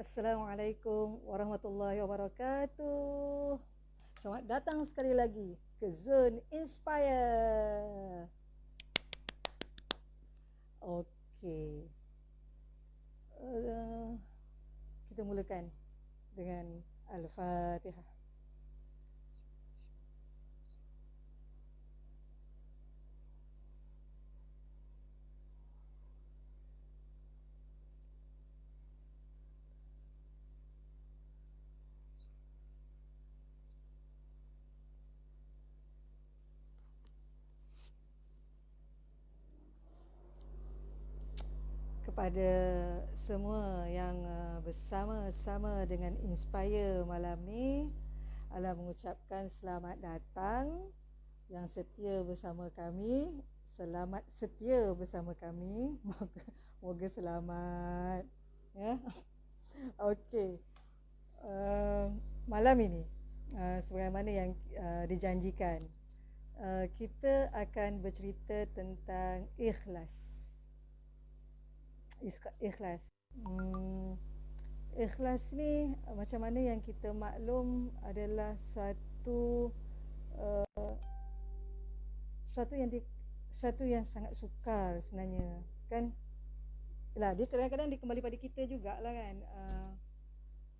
Assalamualaikum warahmatullahi wabarakatuh. Selamat datang sekali lagi ke Zone Inspire. Okey. Kita mulakan dengan Al-Fatihah. Kepada semua yang bersama-sama dengan Inspire malam ni, Alah mengucapkan selamat datang. Yang setia bersama kami, selamat setia bersama kami. Moga selamat, ya. Okey. Malam ini, sebagaimana yang dijanjikan, kita akan bercerita tentang ikhlas. Ikhlas. Ikhlas ni macam mana yang kita maklum adalah satu yang sangat sukar sebenarnya, kan? Yalah, dia kadang-kadang dia kembali pada kita jugalah, kan?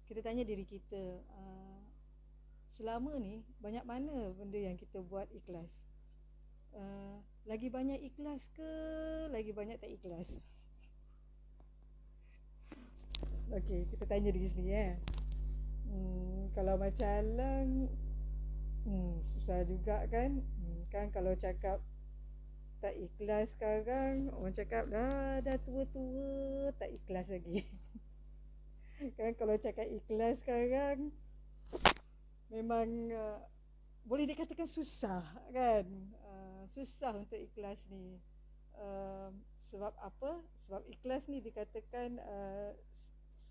Kita tanya diri kita, selama ni banyak mana benda yang kita buat ikhlas? Lagi banyak ikhlas ke lagi banyak tak ikhlas? Okey, kita tanya diri sendiri, kalau macam Alang, susah juga, kan? Kan kalau cakap tak ikhlas sekarang, orang cakap dah tua-tua tak ikhlas lagi. Kan kalau cakap ikhlas sekarang memang boleh dikatakan susah, kan? Susah untuk ikhlas ni. Sebab apa? Sebab ikhlas ni dikatakan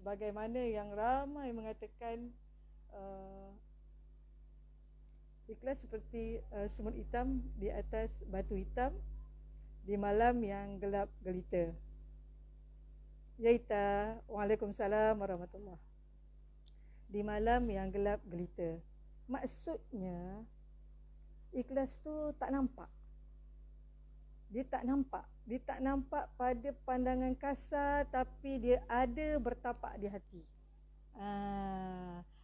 sebagaimana yang ramai mengatakan, ikhlas seperti semut hitam di atas batu hitam di malam yang gelap gelita. Yaita, Waalaikumsalam warahmatullahi. Di malam yang gelap gelita. Maksudnya ikhlas tu tak nampak. Dia tak nampak. Dia tak nampak pada pandangan kasar, tapi dia ada bertapak di hati.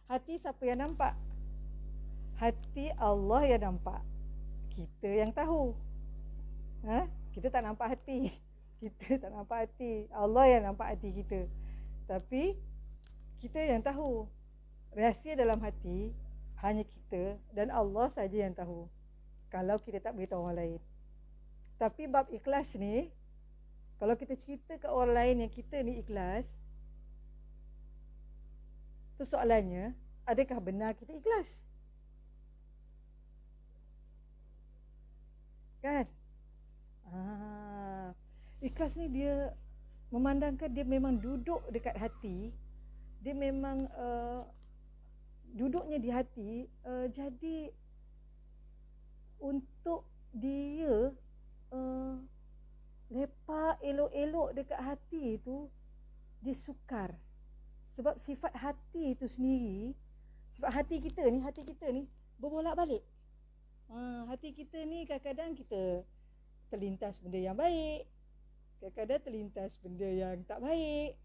Hati siapa yang nampak? Hati Allah yang nampak. Kita yang tahu. Kita tak nampak hati. Kita tak nampak hati. Allah yang nampak hati kita. Tapi kita yang tahu. Rahsia dalam hati hanya kita dan Allah saja yang tahu. Kalau kita tak beritahu orang lain. Tapi bab ikhlas ni, kalau kita cerita ke orang lain yang kita ni ikhlas, tu soalannya, adakah benar kita ikhlas? Kan? Ikhlas ni dia memandangkan dia memang duduk dekat hati. Dia memang duduknya di hati. Jadi untuk dia lepak elok-elok dekat hati tu, dia sukar. Sebab sifat hati tu sendiri, sebab hati kita ni berbolak-balik. Hati kita ni kadang-kadang kita terlintas benda yang baik, kadang-kadang terlintas benda yang tak baik,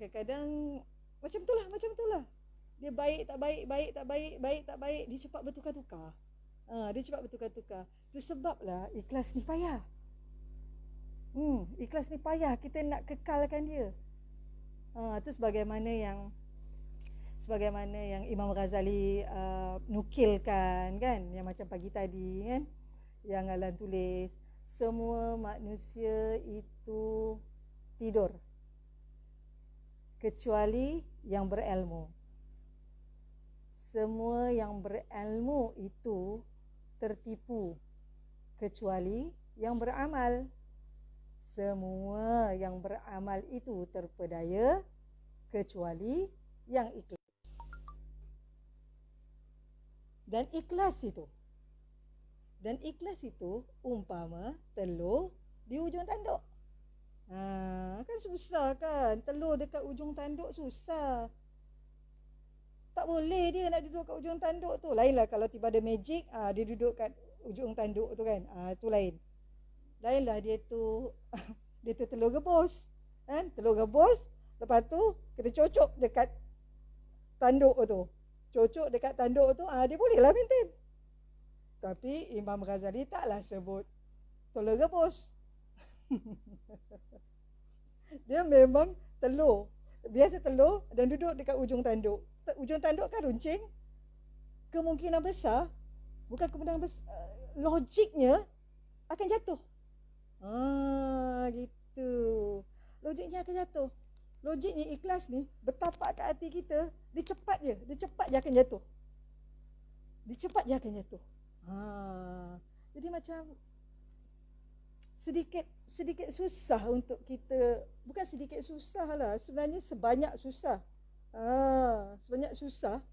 kadang-kadang macam tu lah. Dia baik tak baik, baik tak baik, baik tak baik, dia cepat bertukar-tukar. Itu sebablah ikhlas ni payah. Ikhlas ni payah, kita nak kekalkan dia. Itu sebagaimana yang Imam Ghazali nukilkan, kan, yang macam pagi tadi, kan, yang Alan tulis, semua manusia itu tidur kecuali yang berilmu. Semua yang berilmu itu tertipu kecuali yang beramal. Semua yang beramal itu terpedaya kecuali yang ikhlas. Dan ikhlas itu umpama telur di hujung tanduk. Kan susah kan. Telur dekat ujung tanduk susah. Tak boleh dia nak duduk kat ujung tanduk tu. Lainlah kalau tiba ada magic, dia duduk kat ujung tanduk tu kan. Tu lain. Lainlah dia tu dia tu telur rebus. Kan? Telur rebus, lepas tu kita cocok dekat tanduk tu. Cocok dekat tanduk tu, dia bolehlah maintain. Tapi Imam Ghazali taklah sebut telur rebus. Dia memang telur. Biasa telur dan duduk dekat ujung tanduk. Ujung tanduk kan runcing. Kemungkinan besar, bukan kemungkinan besar, logiknya akan jatuh. Gitu. Logiknya akan jatuh. Logiknya ikhlas ni bertapak kat hati kita, dia cepat je akan jatuh. Dia cepat je akan jatuh. Jadi macam sedikit susah untuk kita, bukan sedikit susah lah, sebenarnya sebanyak susah. Sebanyak susah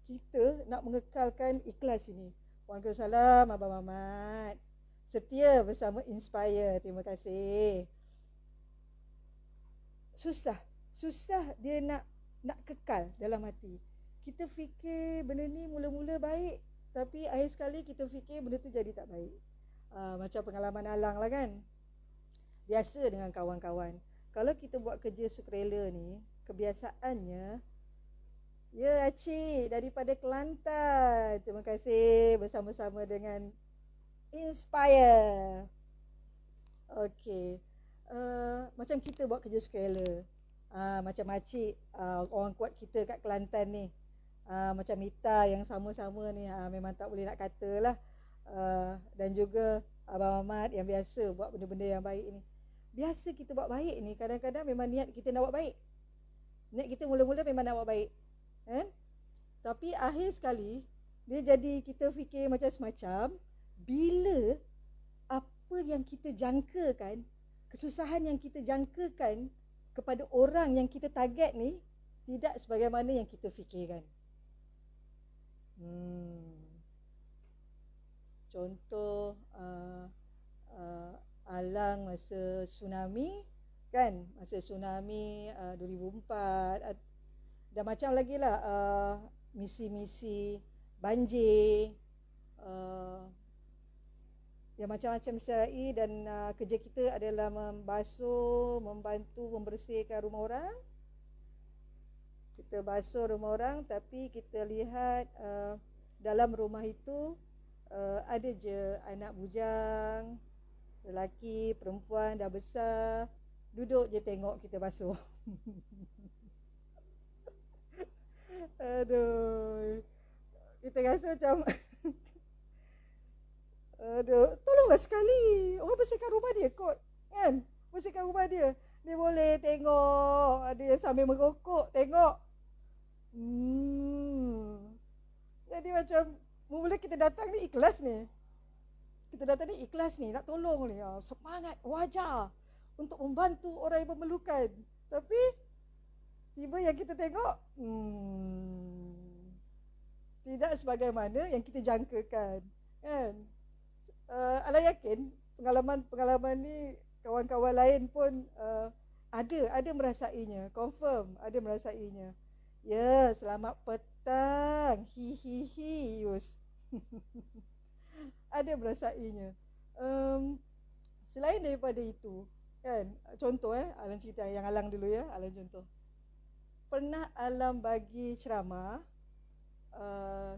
kita nak mengekalkan ikhlas ini. Waalaikumsalam Abang Mamat. Setia bersama Inspire. Terima kasih. Susah dia nak kekal dalam hati. Kita fikir benda ni mula-mula baik, tapi akhir sekali kita fikir benda tu jadi tak baik. Macam pengalaman Alang lah kan. Biasa dengan kawan-kawan, kalau kita buat kerja sukarela ni, kebiasaannya, ya Acik daripada Kelantan, terima kasih, bersama-sama dengan Inspire. Okey, macam kita buat kerja sukarela, macam Acik, orang kuat kita kat Kelantan ni, macam Mita yang sama-sama ni, memang tak boleh nak katalah. Dan juga Abang Ahmad yang biasa buat benda-benda yang baik ni. Biasa kita buat baik ni, kadang-kadang memang niat kita nak buat baik. Niat kita mula-mula memang nak buat baik, kan? Tapi akhir sekali dia jadi kita fikir macam semacam, bila apa yang kita jangkakan, kesusahan yang kita jangkakan kepada orang yang kita target ni tidak sebagaimana yang kita fikirkan. Contoh Alang masa tsunami kan, masa tsunami 2004, dan macam lagi lah, misi-misi banjir, yang macam-macam misi, dan kerja kita adalah membasuh, membantu membersihkan rumah orang. Kita basuh rumah orang, tapi kita lihat dalam rumah itu ada je anak bujang, lelaki, perempuan dah besar, duduk je tengok kita basuh. Aduh, kita rasa macam aduh, tolonglah sekali orang bersihkan rumah dia kot, kan? Bersihkan rumah dia, dia boleh tengok dia sambil merokok, tengok. Jadi macam mula kita datang ni ikhlas ni. Kita datang ni ikhlas ni, nak tolong ni, semangat, wajar untuk membantu orang yang memerlukan. Tapi tiba yang kita tengok, tidak sebagaimana yang kita jangkakan, kan? Ala yakin pengalaman ni kawan-kawan lain pun ada merasainya, confirm ada merasainya. Ya, selamat petang. Hihihi, Yus. Ada merasainya. Selain daripada itu, kan, contoh Alang cerita yang Alang dulu ya, Alang contoh. Pernah Alang bagi ceramah,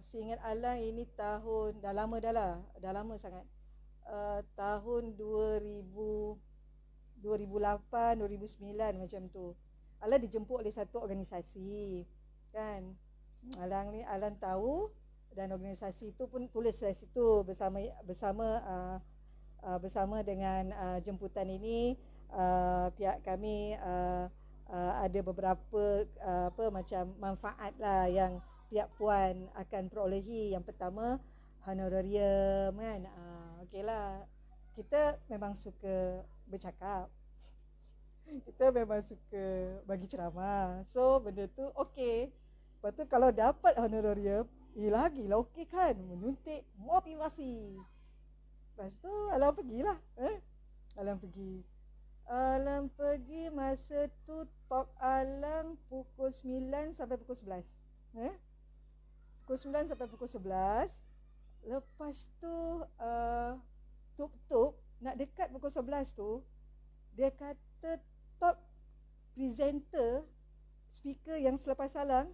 seingat Alang ini tahun, dah lama sangat. Tahun 2008, 2009 macam tu. Alang dijemput oleh satu organisasi, kan. Alang tahu, dan organisasi itu pun tulis dari situ bersama dengan jemputan ini, pihak kami ada beberapa macam manfaat lah yang pihak puan akan perolehi. Yang pertama, honorarium, kan. Okeylah, kita memang suka bercakap, kita memang suka bagi ceramah, so benda tu okey. Lepas tu kalau dapat honorarium, lagilah okey kan, menyuntik motivasi. Lepas tu Alang pergilah, Alang pergi. Alang pergi masa tu Tok Alang pukul 9 sampai pukul 11. Pukul 9 sampai pukul 11. Lepas tu Tuk nak dekat pukul 11 tu, dia kata top presenter speaker yang selepas Alang,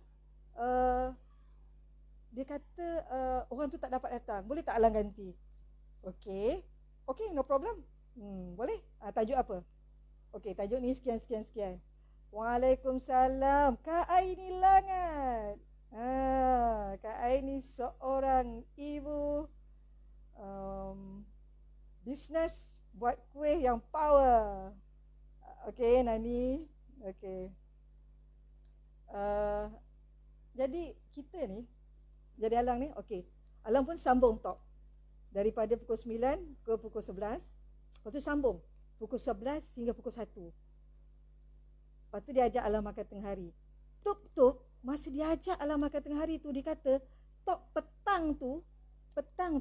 dia kata orang tu tak dapat datang, boleh tak Alang ganti? Okey, no problem. Boleh. Tajuk apa? Okey, tajuk ni sekian. Waalaikumsalam. Kak Ai ni langat. Kak Ai ni seorang ibu bisnes buat kuih yang power. Okey, Nani. Okey. Jadi kita ni, jadi Alang ni, okey. Alang pun sambung talk. Daripada pukul 9 ke pukul 11. Lepas tu sambung. Pukul 11 hingga pukul 1. Lepas tu dia ajak Alang makan tengah hari. Tuk, masa dia ajak Alang makan tengah hari tu, dia kata, talk petang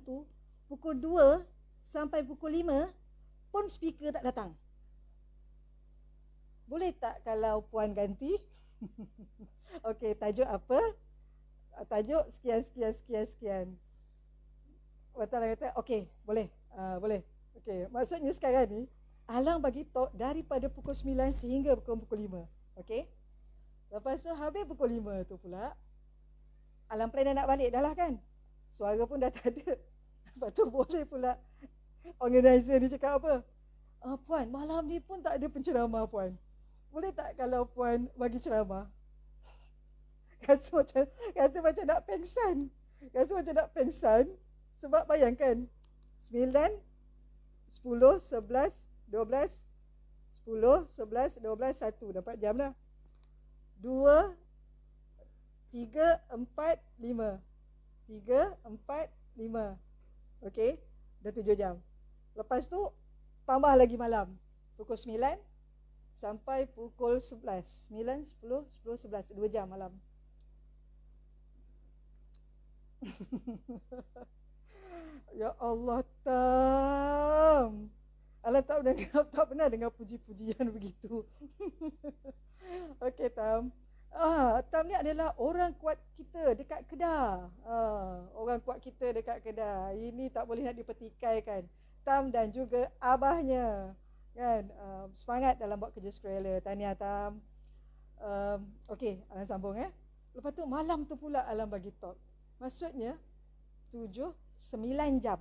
tu, pukul 2 sampai pukul 5, pun speaker tak datang. Boleh tak kalau puan ganti? Okey, tajuk apa? Tajuk sekian. Watala kata, okey, boleh. Boleh. Okey, maksudnya sekarang ni, Alang bagi talk daripada pukul 9 sehingga pukul 5. Okey? Lepas tu habis pukul 5 tu pula, Alang plan nak balik dah lah kan? Suara pun dah tak ada. Lepas tu boleh pula organizer ni cakap apa? Puan, malam ni pun tak ada penceramah puan. Boleh tak kalau puan bagi ceramah? Rasa macam nak pengsan. Sebab bayangkan 9, 10, 11, 12, 10, 11, 12, 1. Dapat jam lah. 2, 3, 4, 5. 3, 4, 5. Okey, dah 7 jam. Lepas tu tambah lagi malam. Pukul 9 sampai pukul 11. 9, 10, 11. 2 jam malam. Ya Allah, Tam. Alah tak pernah dengar puji-pujian begitu. Okey, Tam. Tam ni adalah orang kuat kita dekat Kedah. Orang kuat kita dekat Kedah. Ini tak boleh nak dipertikaikan. Tam dan juga abahnya. Kan? Semangat dalam buat kerja sukarela. Tahniah, Tam. Okey, Alang sambung Lepas tu malam tu pula Alang bagi talk. Maksudnya 9 jam.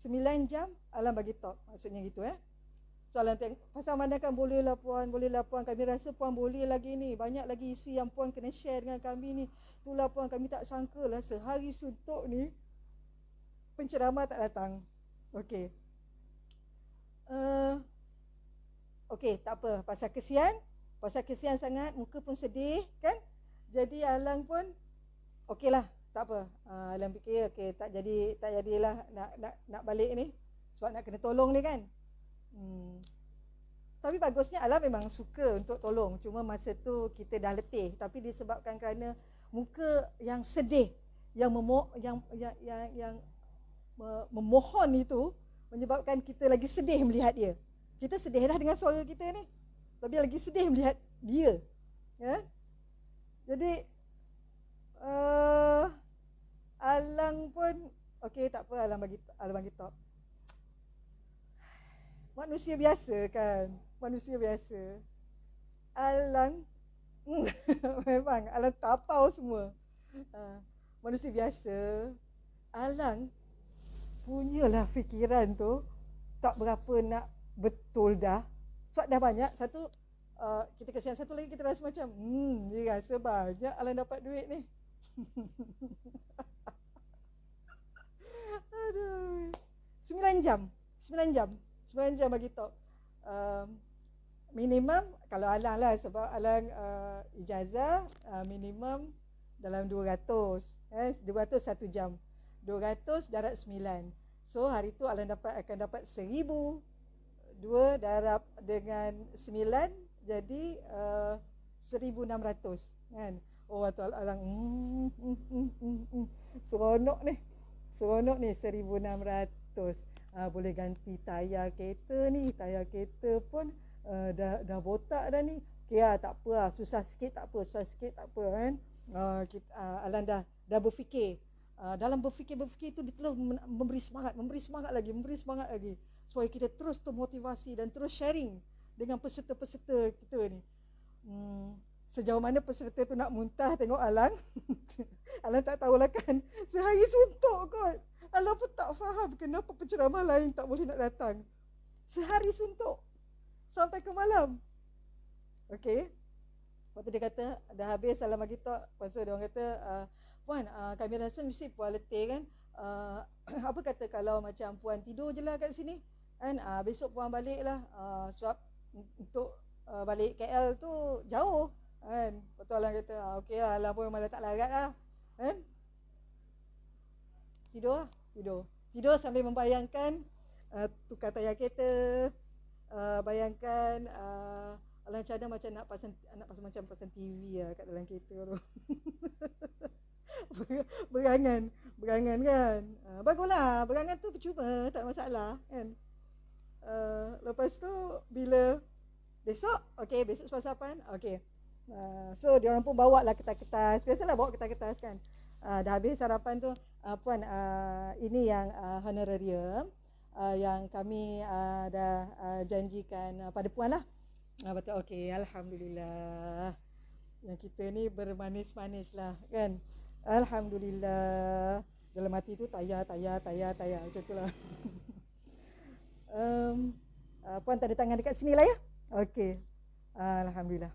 9 jam Alang bagi talk. Maksudnya gitu So Alang tengok, pasal mana kan bolehlah puan. Kami rasa puan boleh lagi ni. Banyak lagi isi yang puan kena share dengan kami ni. Itulah puan, kami tak sangka lah sehari suntuk ni penceramah tak datang. Okey. Okey, tak apa. Pasal kesian sangat, muka pun sedih kan. Jadi Alang pun okeylah, tak apa. Alang fikir okey, tak jadilah nak balik ni sebab nak kena tolong ni kan. Tapi bagusnya Alang memang suka untuk tolong. Cuma masa tu kita dah letih, tapi disebabkan kerana muka yang sedih, yang memohon itu menyebabkan kita lagi sedih melihat dia. Kita sedih dah dengan suara kita ni, tapi lagi sedih melihat dia. Jadi Alang pun okey, tak apa, Alang bagi talk. Manusia biasa kan. Alang memang Alang tapau semua. Manusia biasa. Alang punyalah fikiran tu tak berapa nak betul dah. Sebab dah banyak. Satu, kita kesian. Satu lagi kita rasa macam dia rasa banyak Alang dapat duit ni. Aduh. 9 jam bagi talk. Minimum kalau Alang lah, sebab Alang ijazah, minimum dalam 200. 200 1 jam. 200 darab 9. So hari tu Alang akan dapat 1000. 2 darab dengan 9 jadi 1600 kan. Oh, waktu Alang seronok ni 1600. Boleh ganti tayar kereta ni. Tayar kereta pun dah botak dah ni. Okey lah, tak apa lah, susah sikit tak apa kan. Alan dah berfikir. Dalam berfikir itu dia terus memberi semangat lagi supaya kita terus termotivasi dan terus sharing dengan peserta-peserta kita ni. Sejauh mana peserta tu nak muntah tengok Alan. Alan tak tahulah kan, sehari suntuk kot. Alan pun tak faham kenapa penceramah lain tak boleh nak datang. Sehari suntuk sampai ke malam. Okey. Waktu dia kata dah habis salam bagi tok, lepas tu dia orang kata puan, kami rasa mesti puan letih kan. Apa kata kalau macam puan tidur je lah kat sini kan, besok puan balik lah, sebab untuk balik KL tu jauh kan. Betul Alan kata okey lah, Alan pun malah tak larat lah kan. Tidur sambil membayangkan tukar tayar kereta, bayangkan Alan cadang macam nak pasang macam pasang TV lah kat dalam kereta tu. Berangan kan. Baguslah, berangan tu percuma, tak masalah kan. Lepas tu bila besok, okey, besok sarapan, okey. So dia orang pun bawa lah kertas-kertas. Biasalah bawa kertas-kertas kan. Dah habis sarapan tu, puan, ini yang honorarium yang kami dah janjikan pada puan lah. Betul, okey, alhamdulillah. Yang kita ni bermanis-manis lah kan. Alhamdulillah. Dalam hati tu tayar macam tu lah. Puan tanda tangan dekat sini lah ya. Okey. Alhamdulillah.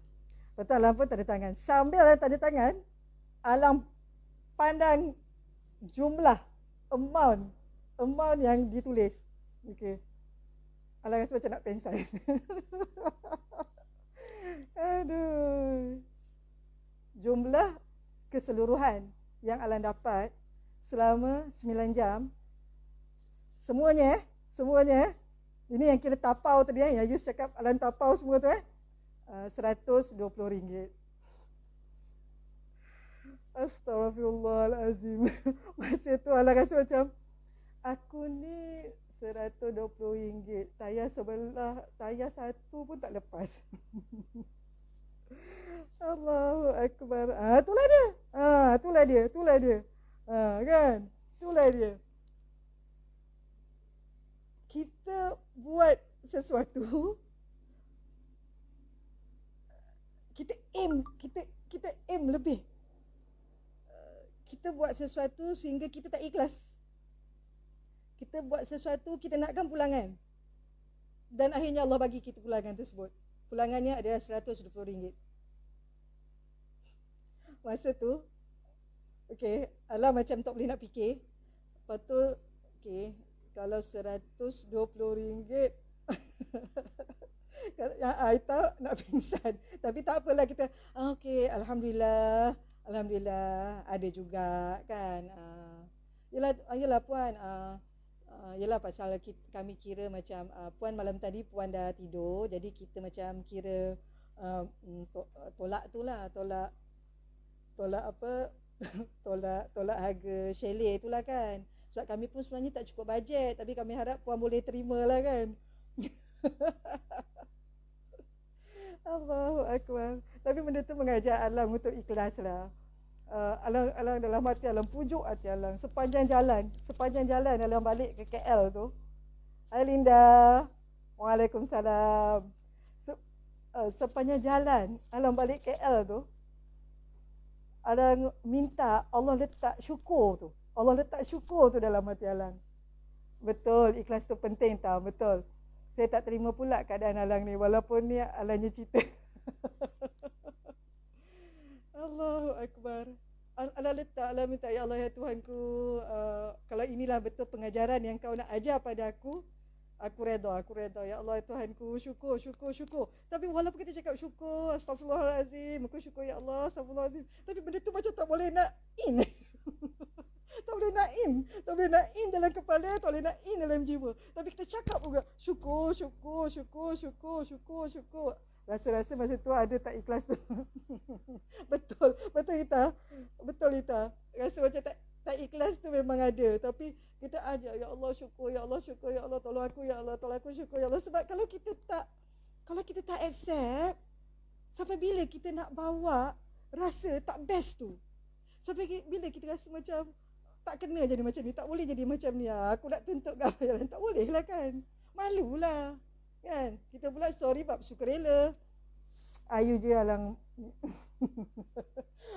Betul, Alam pun tanda tangan. Sambil Alam tanda tangan, Alam pandang jumlah amount yang ditulis. Okey. Alam rasa macam nak pengsan. Aduh. Jumlah keseluruhan yang Alan dapat selama 9 jam, semuanya ini yang kira tapau tadi yang Yus cakap Alan tapau semua tu RM120. Astaghfirullahalazim. Masa tu Alan rasa macam aku ni RM120, tayar sebelah, tayar satu pun tak lepas. Allahu Akbar. Itulah dia. Itulah dia. Kan? Itulah dia. Kita buat sesuatu, kita aim lebih. Kita buat sesuatu sehingga kita tak ikhlas. Kita buat sesuatu, kita nakkan pulangan. Dan akhirnya Allah bagi kita pulangan tersebut. Pulangannya adalah RM120. Masa tu, okey, Alah macam tak boleh nak fikir. Lepas tu, okey, kalau RM120, yang Aita nak pingsan. Tapi tak apalah, kita, okey, Alhamdulillah, ada juga kan. Yelah puan, yelah pasal kami kira macam puan malam tadi puan dah tidur, jadi kita macam kira tolak tu lah, tolak apa tolak harga chalet tu lah kan. Sebab kami pun sebenarnya tak cukup bajet, tapi kami harap puan boleh terima lah kan. Allahu Akbar. Tapi benda tu mengajar Alam untuk ikhlas lah. Alang dalam hati Alang, pujuk hati Alang sepanjang jalan Alang balik ke KL tu. Hai Linda. Waalaikumsalam. Sepanjang jalan Alang balik KL tu, Alang minta Allah letak syukur tu dalam hati Alang. Betul, ikhlas tu penting tau, betul. Saya tak terima pula keadaan Alang ni, walaupun ni Alangnya cerita. Allahu Akbar. Allah letak, Allah minta, ya Allah ya Tuhanku, kalau inilah betul pengajaran yang kau nak ajar pada aku redha. Ya Allah ya Tuhanku, syukur. Tapi walaupun kita cakap syukur, astagfirullahalazim, aku syukur ya Allah, astagfirullahalazim, tapi benda tu macam tak boleh nak in. Tak boleh nak in dalam kepala, tak boleh nak in dalam jiwa. Tapi kita cakap juga syukur. Rasa-rasa masa tu ada tak ikhlas tu. Betul Ita. Rasa macam tak ikhlas tu memang ada. Tapi kita ajar, ya Allah syukur, ya Allah tolong aku, ya Allah tolong aku, syukur ya Allah. Sebab kalau kita tak accept, sampai bila kita nak bawa rasa tak best tu? Sampai bila kita rasa macam tak kena jadi macam ni, tak boleh jadi macam ni. Aku nak tuntut gambaran, tak boleh lah kan. Malulah kan. Kita pula sorry bab sukarela. Ayu je alang.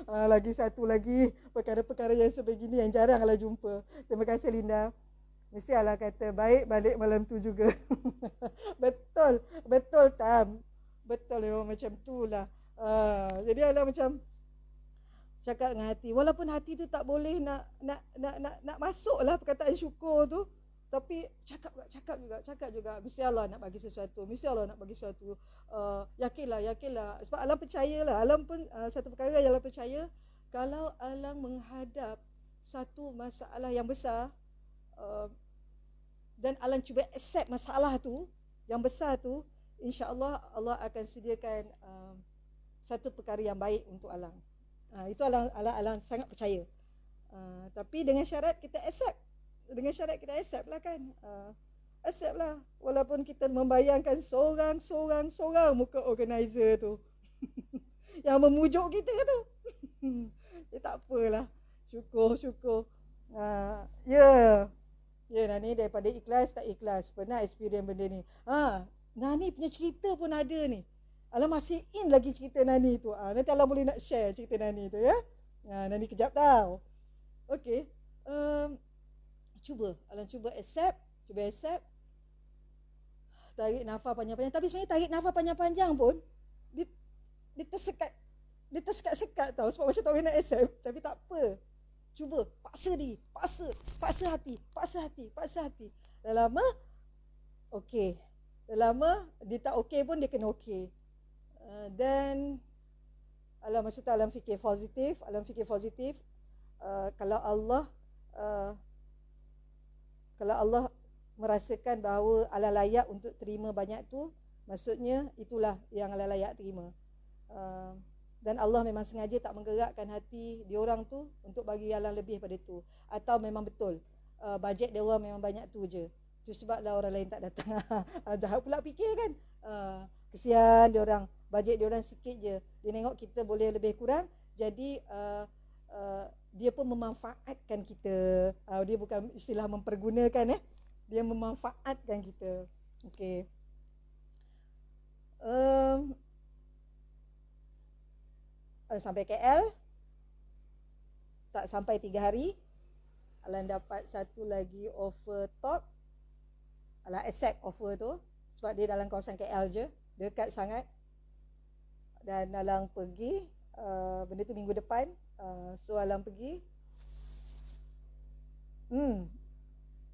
Lagi satu lagi perkara-perkara yang sebegini yang jarang lah jumpa. Terima kasih Linda. Mesti Allah kata baik balik malam tu juga. Betul, betul Tam. Betul memang macam tu lah. Jadi Allah macam cakap dengan hati, walaupun hati tu tak boleh nak masuk lah perkataan syukur tu, tapi cakap juga. Mesti Allah nak bagi sesuatu. Yakinlah. Sebab Alang percayalah. Alang pun satu perkara yang Alang percaya, kalau Alang menghadap satu masalah yang besar, dan Alang cuba accept masalah tu yang besar tu, insya-Allah Allah akan sediakan satu perkara yang baik untuk Alang. Itu Alang sangat percaya. Tapi dengan syarat kita accept. Lah kan. Accept lah. Walaupun kita membayangkan seorang muka organizer tu yang memujuk kita tu. Tak apalah. Syukur. Ya Nani, daripada ikhlas tak ikhlas, pernah experience benda ni. Nani punya cerita pun ada ni. Alang masih in lagi cerita Nani tu. Nanti Alang boleh nak share cerita Nani tu ya. Nani kejap tau. Okey. Alang cuba accept. Tarik nafas panjang-panjang. Tapi sebenarnya tarik nafas panjang-panjang pun dia tersekat tau. Sebab macam tak boleh nak accept. Tapi tak apa. Cuba. Paksa diri. Paksa hati. Dah lama, okey. Dah lama, dia tak okey pun dia kena okey. Dan Alang fikir positif. Kalau Allah merasakan bahawa Alang layak untuk terima banyak tu, maksudnya itulah yang Alang layak terima. Dan Allah memang sengaja tak menggerakkan hati diorang tu untuk bagi Alang lebih pada tu. Atau memang betul bajet dia orang memang banyak tu je. Tu sebablah orang lain tak datang. Jahat pula fikir kan. Kesian diorang, bajet diorang sikit je. Dia tengok kita boleh lebih kurang, jadi dia pun memanfaatkan kita. Dia bukan istilah mempergunakan, dia memanfaatkan kita. Okey. Sampai KL, tak sampai 3 hari, Alang dapat satu lagi offer top. Alang accept offer tu sebab dia dalam kawasan KL je, dekat sangat. Dan Alang pergi, benda tu minggu depan. So Alang pergi.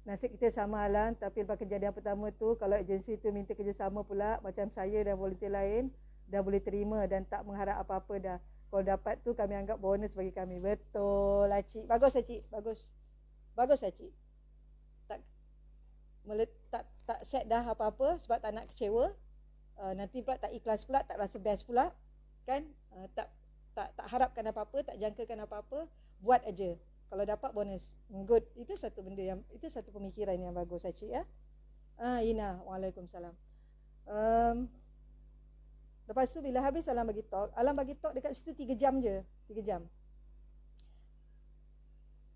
Nasib kita sama Alang. Tapi lepas kejadian pertama tu, kalau agensi tu minta kerjasama pula, macam saya dan volunteer lain dah boleh terima dan tak mengharap apa-apa dah. Kalau dapat tu kami anggap bonus bagi kami. Betul lah cik. Bagus lah cik. Bagus lah cik. Tak set dah apa-apa sebab tak nak kecewa. Nanti pula tak ikhlas pula, tak rasa best pula kan. Tak harapkan apa-apa, tak jangkakan apa-apa, buat aja. Kalau dapat bonus, good. Itu satu benda yang, itu satu pemikiran yang bagus cik ya. Ina, waalaikumsalam. Lepas tu bila habis Alang bagi talk dekat situ 3 jam je. 3 jam.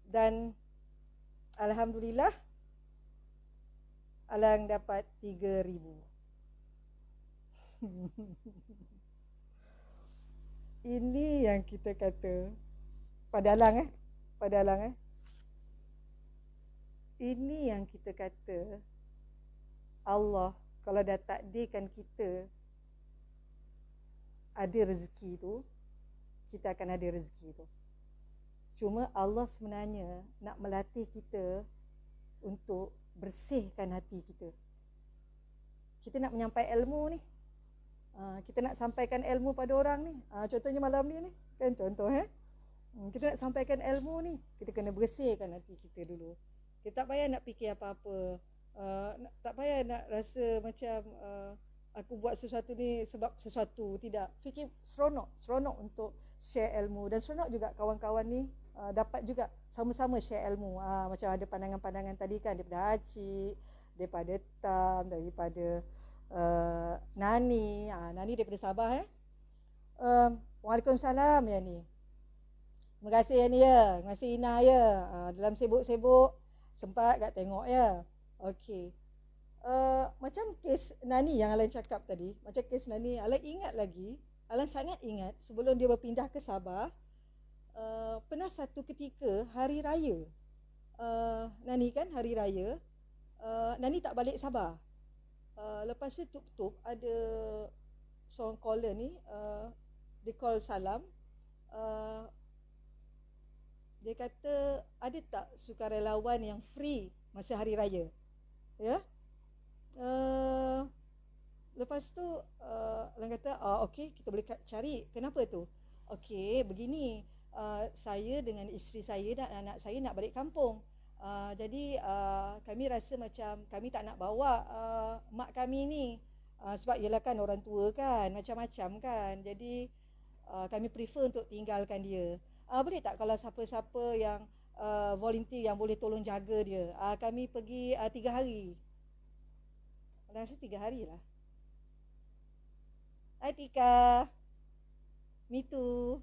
Dan alhamdulillah Alang dapat 3,000. Ini yang kita kata pada Alang ini yang kita kata Allah kalau dah takdirkan kita ada rezeki tu, kita akan ada rezeki tu. Cuma Allah sebenarnya nak melatih kita untuk bersihkan hati kita. Kita nak menyampaikan ilmu ni, kita nak sampaikan ilmu pada orang ni. Contohnya malam ni kan contoh kita nak sampaikan ilmu ni, kita kena bersihkan hati kita dulu. Kita tak payah nak fikir apa-apa, tak payah nak rasa macam aku buat sesuatu ni sebab sesuatu. Tidak, fikir seronok untuk share ilmu. Dan seronok juga kawan-kawan ni dapat juga sama-sama share ilmu. Macam ada pandangan-pandangan tadi kan, daripada Acik, daripada Tam, daripada Nani, Nani daripada Sabah Waalaikumsalam ya ni. Terima kasih ya ni ya. Terima kasih Ina ya. Dalam sibuk-sibuk sempat kat tengok ya. Okey. Macam kes Nani yang Alan cakap tadi, macam kes Nani, Alan ingat lagi, Alan sangat ingat sebelum dia berpindah ke Sabah, pernah satu ketika hari raya, Nani kan hari raya, Nani tak balik Sabah. Lepas tu tuk-tuk ada seorang caller ni, dia call salam, dia kata ada tak sukarelawan yang free masa hari raya, ya. Lepas tu orang kata okey, kita boleh cari. Kenapa tu? Okey, begini, saya dengan isteri saya dan anak saya nak balik kampung. Jadi kami rasa macam kami tak nak bawa mak kami ni, sebab ialah kan orang tua kan, macam-macam kan. Jadi kami prefer untuk tinggalkan dia. Boleh tak kalau siapa-siapa yang volunteer yang boleh tolong jaga dia? Kami pergi 3 hari. Saya rasa 3 hari lah. Hai Tika. Me too.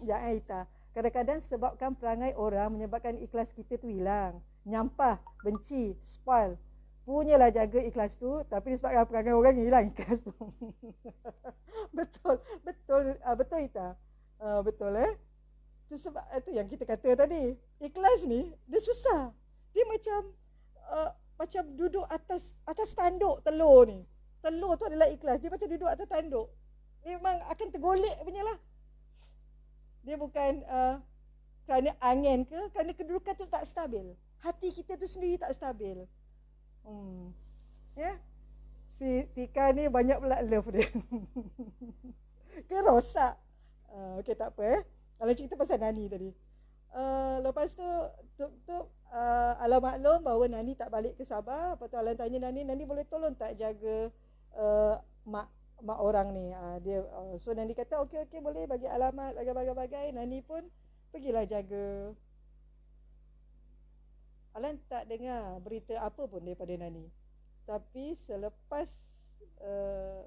Ya Aita. Kadang-kadang sebabkan perangai orang menyebabkan ikhlas kita tu hilang. Nyampah, benci, spoil. Punyalah jaga ikhlas tu, tapi disebabkan perangai orang hilang ikhlas tu. Betul, betul Ita. Betul tu sebab itu yang kita kata tadi. Ikhlas ni dia susah. Dia macam duduk atas tanduk telur ni. Telur tu adalah ikhlas. Dia macam duduk atas tanduk. Dia memang akan tergolek punya lah. Dia bukan kerana angin ke, kerana kedudukan tu tak stabil. Hati kita tu sendiri tak stabil. Ya. Si Tika ni banyak pula love dia. Ke rosak. Okey tak apa Kalau cerita pasal Nani tadi. Lepas tu Alan maklum bahawa Nani tak balik ke Sabah. Lepas tu Alan tanya Nani boleh tolong tak jaga mak orang ni. So Nani kata okey boleh, bagi alamat bagai-bagai. Nani pun pergilah jaga. Alan tak dengar berita apa pun daripada Nani. Tapi selepas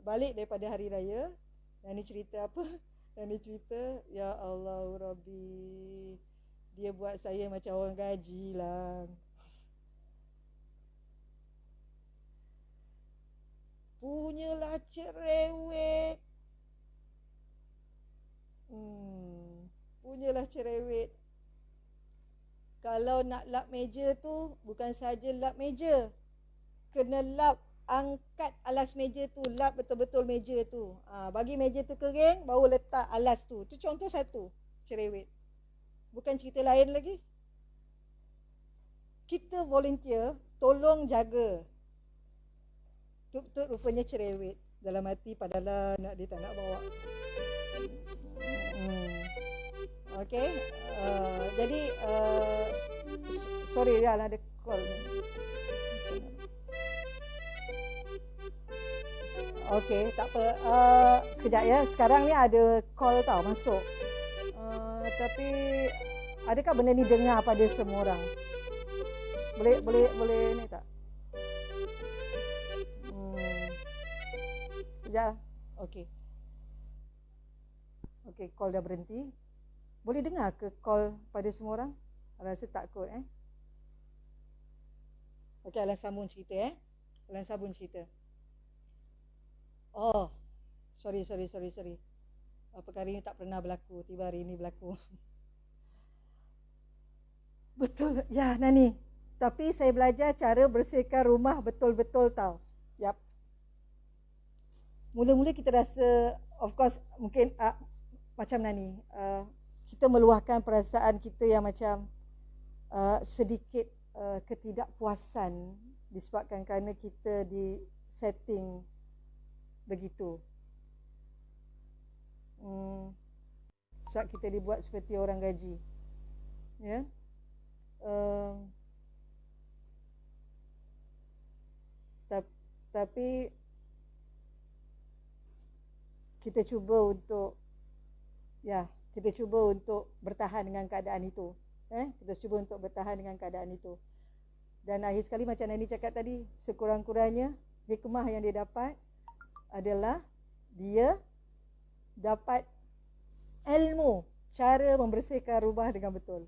balik daripada hari raya, Nani cerita apa? Nani cerita, ya Allah Rabbi, dia buat saya macam orang gaji lah. Punyalah cerewet. Punyalah cerewet. Kalau nak lap meja tu, bukan saja lap meja, kena lap, angkat alas meja tu, lap betul-betul meja tu. Bagi meja tu kering, baru letak alas tu. Tu contoh satu, cerewet. Bukan cerita lain lagi. Kita volunteer, tolong jaga. Tuk-tuk rupanya cerewet. Dalam hati padalah dia tak nak bawa. Okay. Jadi sorry dia ada call ni. Okey, tak apa. Sekejap ya. Sekarang ni ada call tau masuk. Tapi adakah benda ni dengar pada semua orang? Boleh ni tak? Ya. Okey. Okey, call dah berhenti. Boleh dengar ke call pada semua orang? Rasa tak kot Okey, Alan sambung cerita Alan sambung cerita. Oh, sorry. Perkara ini tak pernah berlaku, tiba hari ini berlaku. Betul, ya Nani. Tapi saya belajar cara bersihkan rumah betul-betul tau. Yap. Mula-mula kita rasa, of course, mungkin macam Nani, kita meluahkan perasaan kita yang macam sedikit ketidakpuasan disebabkan kerana kita di setting begitu. Sebab kita dibuat seperti orang gaji. Ya. Tapi kita cuba untuk bertahan dengan keadaan itu. Kita cuba untuk bertahan dengan keadaan itu. Dan akhir sekali macam Nani cakap tadi, sekurang-kurangnya Hikmah yang dia dapat adalah dia dapat ilmu cara membersihkan rumah dengan betul.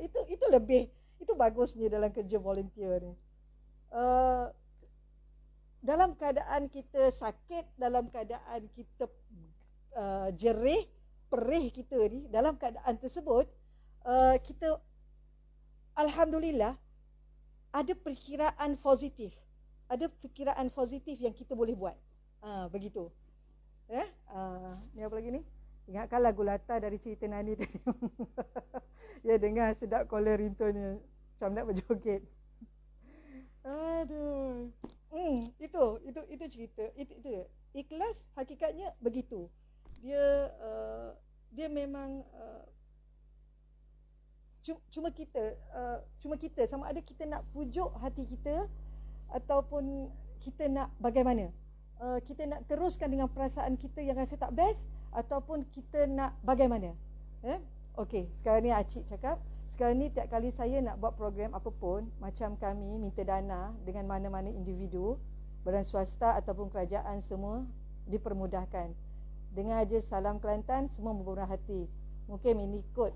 Itu lebih, itu bagusnya dalam kerja volunteer ni. Dalam keadaan kita sakit, dalam keadaan kita jerih, perih kita ni, dalam keadaan tersebut kita alhamdulillah ada perkiraan positif. Ada perkiraan positif yang kita boleh buat. Begitu. Ni apa lagi ni? Ingatkan lagu Lata dari cerita Nani tadi. Ya, dengar sedap caller ringtone-nya. Macam nak berjoget. Aduh. Itu cerita. Itu. Ikhlas hakikatnya begitu. Dia memang cuma kita sama ada kita nak pujuk hati kita ataupun kita nak bagaimana. Kita nak teruskan dengan perasaan kita yang rasa tak best ataupun kita nak bagaimana. Okey, sekarang ni Acik cakap, sekarang ni tiap kali saya nak buat program apapun, macam kami minta dana dengan mana-mana individu, badan swasta ataupun kerajaan, semua dipermudahkan. Dengar aja Salam Kelantan, semua bermurah hati. Mungkin ini kod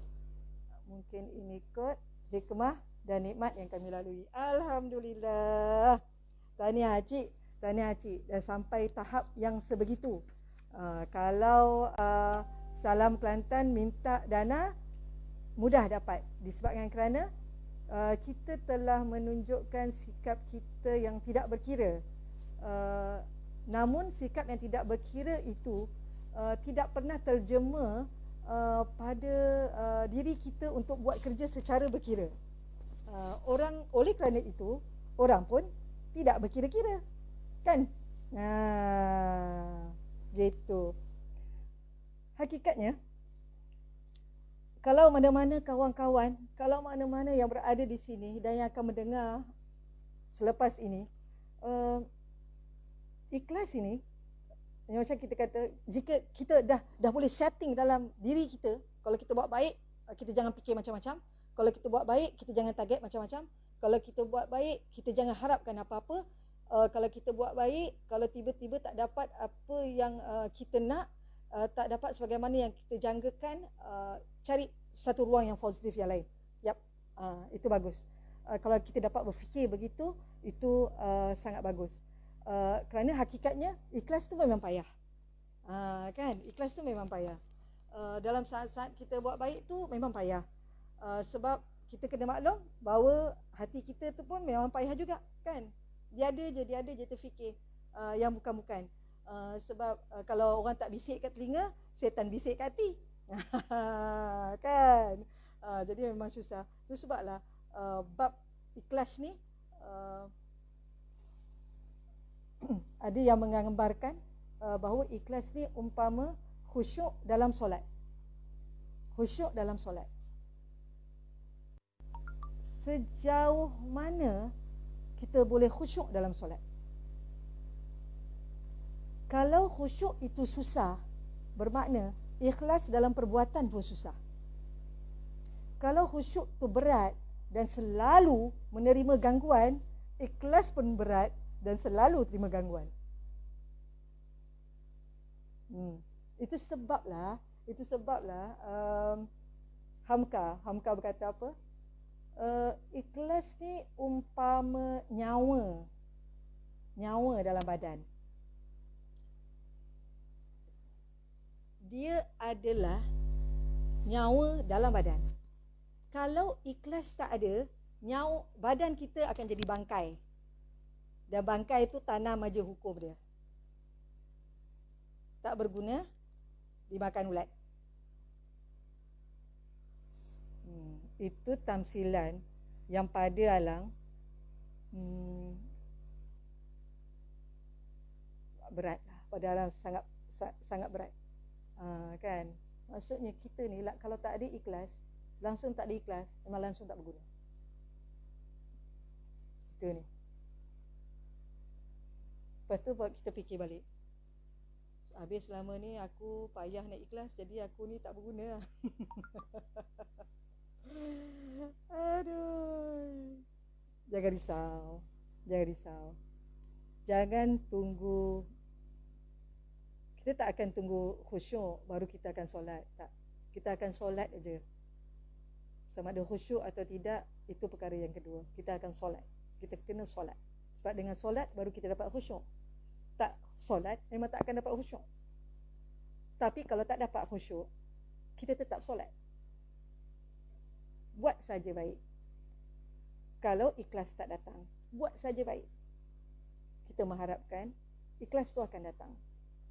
hikmah dan nikmat yang kami lalui. Alhamdulillah. Tahniah Acik. Dah sampai tahap yang sebegitu. Kalau Salam Kelantan minta dana, mudah dapat. Disebabkan kerana kita telah menunjukkan sikap kita yang tidak berkira. Namun sikap yang tidak berkira itu tidak pernah terjema pada diri kita untuk buat kerja secara berkira. Oleh kerana itu, orang pun tidak berkira-kira. Kan? Gitu. Hakikatnya, kalau mana-mana kawan-kawan, kalau mana-mana yang berada di sini dan yang akan mendengar selepas ini, ikhlas ini, macam kita kata, jika kita dah boleh setting dalam diri kita, kalau kita buat baik, kita jangan fikir macam-macam. Kalau kita buat baik, kita jangan target macam-macam. Kalau kita buat baik, kita jangan harapkan apa-apa. Kalau kita buat baik, kalau tiba-tiba tak dapat apa yang kita nak, tak dapat sebagaimana yang kita jangkakan, cari satu ruang yang positif yang lain. Itu bagus. Kalau kita dapat berfikir begitu, itu sangat bagus. Kerana hakikatnya ikhlas tu memang payah. Kan? Ikhlas tu memang payah. Dalam saat-saat kita buat baik tu memang payah. Sebab kita kena maklum bahawa hati kita tu pun memang payah juga, kan? Dia ada je terfikir yang bukan-bukan. Sebab kalau orang tak bisik kat telinga, setan bisik kat hati. Kan? Jadi memang susah. Itu sebablah bab ikhlas ni ada yang menggambarkan bahawa ikhlas ni umpama khusyuk dalam solat. Khusyuk dalam solat. Sejauh mana kita boleh khusyuk dalam solat? Kalau khusyuk itu susah, bermakna ikhlas dalam perbuatan pun susah. Kalau khusyuk itu berat dan selalu menerima gangguan, ikhlas pun berat dan selalu terima gangguan. Itu sebablah Hamka berkata apa? Ikhlas ni umpama nyawa dalam badan. Dia adalah nyawa dalam badan. Kalau ikhlas tak ada, nyawa badan kita akan jadi bangkai. Dan bangkai itu tanam aja hukum dia. Tak berguna, dimakan ulat. Itu tamsilan yang pada alang berat lah. Pada alang sangat berat. Kan? Maksudnya kita ni kalau tak ada ikhlas, langsung tak ada ikhlas, memang langsung tak berguna. Itu ni. Lepas tu kita fikir balik. Habis selama ni aku payah nak ikhlas, jadi aku ni tak berguna lah. Aduh. Jangan risau. Jangan tunggu, kita tak akan tunggu khusyuk baru kita akan solat. Tak. Kita akan solat aja. Sama ada khusyuk atau tidak, itu perkara yang kedua. Kita akan solat. Kita kena solat. Sebab dengan solat baru kita dapat khusyuk. Tak solat, memang tak akan dapat khusyuk. Tapi kalau tak dapat khusyuk, kita tetap solat. Buat saja baik. Kalau ikhlas tak datang, buat saja baik. Kita mengharapkan ikhlas tu akan datang.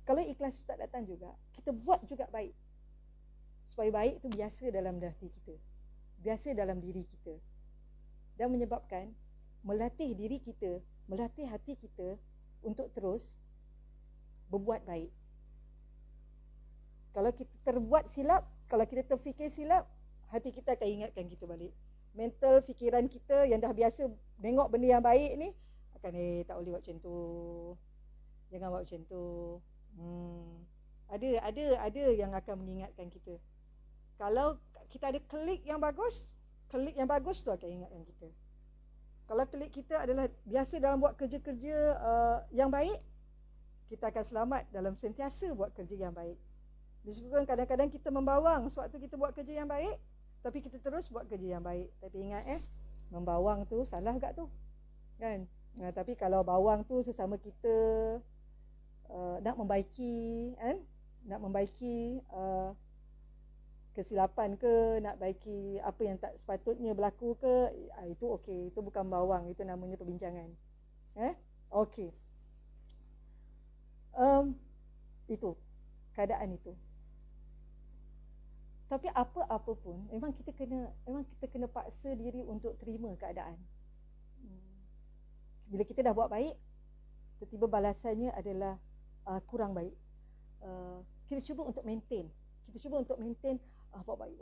Kalau ikhlas tu tak datang juga, kita buat juga baik. Supaya baik tu biasa dalam hati kita, biasa dalam diri kita, dan menyebabkan melatih diri kita, melatih hati kita untuk terus berbuat baik. Kalau kita terbuat silap, kalau kita terfikir silap, hati kita akan ingatkan kita balik. Mental fikiran kita yang dah biasa tengok benda yang baik ni akan tak boleh buat macam tu, jangan buat macam tu. Ada yang akan mengingatkan kita. Kalau kita ada klik yang bagus tu akan ingatkan kita. Kalau klik kita adalah biasa dalam buat kerja-kerja yang baik, kita akan selamat dalam sentiasa buat kerja yang baik. Disebabkan kadang-kadang kita membawang sewaktu kita buat kerja yang baik, tapi kita terus buat kerja yang baik. Tapi ingat membawang tu salah gak tu, kan? Tapi kalau bawang tu sesama kita nak membaiki, kan? Nak membaiki kesilapan ke, nak baiki apa yang tak sepatutnya berlaku ke, itu okey, itu bukan bawang, itu namanya perbincangan. Okey. Itu keadaan itu. Tapi apa-apa pun, memang kita kena paksa diri untuk terima keadaan. Bila kita dah buat baik, tiba-tiba balasannya adalah kurang baik. Kita cuba untuk maintain. Buat baik.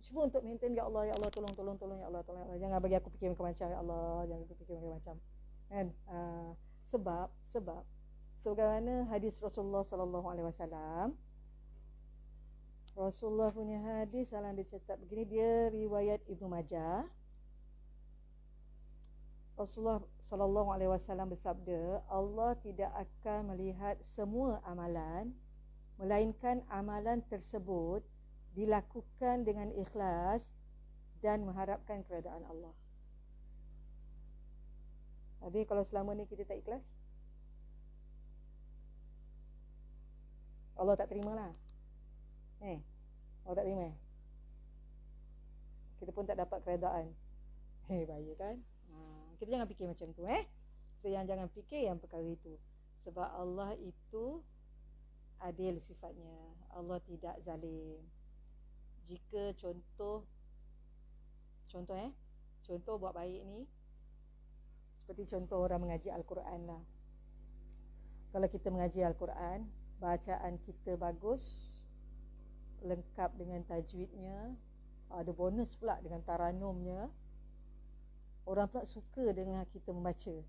Cuba untuk maintain, ya Allah, tolong ya Allah, tolong ya Allah. Jangan bagi aku fikir macam-macam, ya Allah, jangan aku fikir macam-macam. Kan? Sebab sebagaimana hadis Rasulullah sallallahu alaihi wasallam, Rasulullah punya hadis salah dicatat begini, dia riwayat Ibnu Majah. Rasulullah sallallahu alaihi wasallam bersabda, Allah tidak akan melihat semua amalan melainkan amalan tersebut dilakukan dengan ikhlas dan mengharapkan keredaan Allah. Habis kalau selama ni kita tak ikhlas, Allah tak terima lah. Allah tak terima. Kita pun tak dapat keredaan. Bahaya kan? Kita jangan fikir macam tu. Kita jangan fikir yang perkara itu. Sebab Allah itu adil sifatnya. Allah tidak zalim. Jika contoh buat baik ni seperti contoh orang mengaji Al-Quran lah. Kalau kita mengaji Al-Quran, bacaan kita bagus, lengkap dengan tajwidnya, ada bonus pula dengan taranumnya, orang pula suka dengar kita membaca.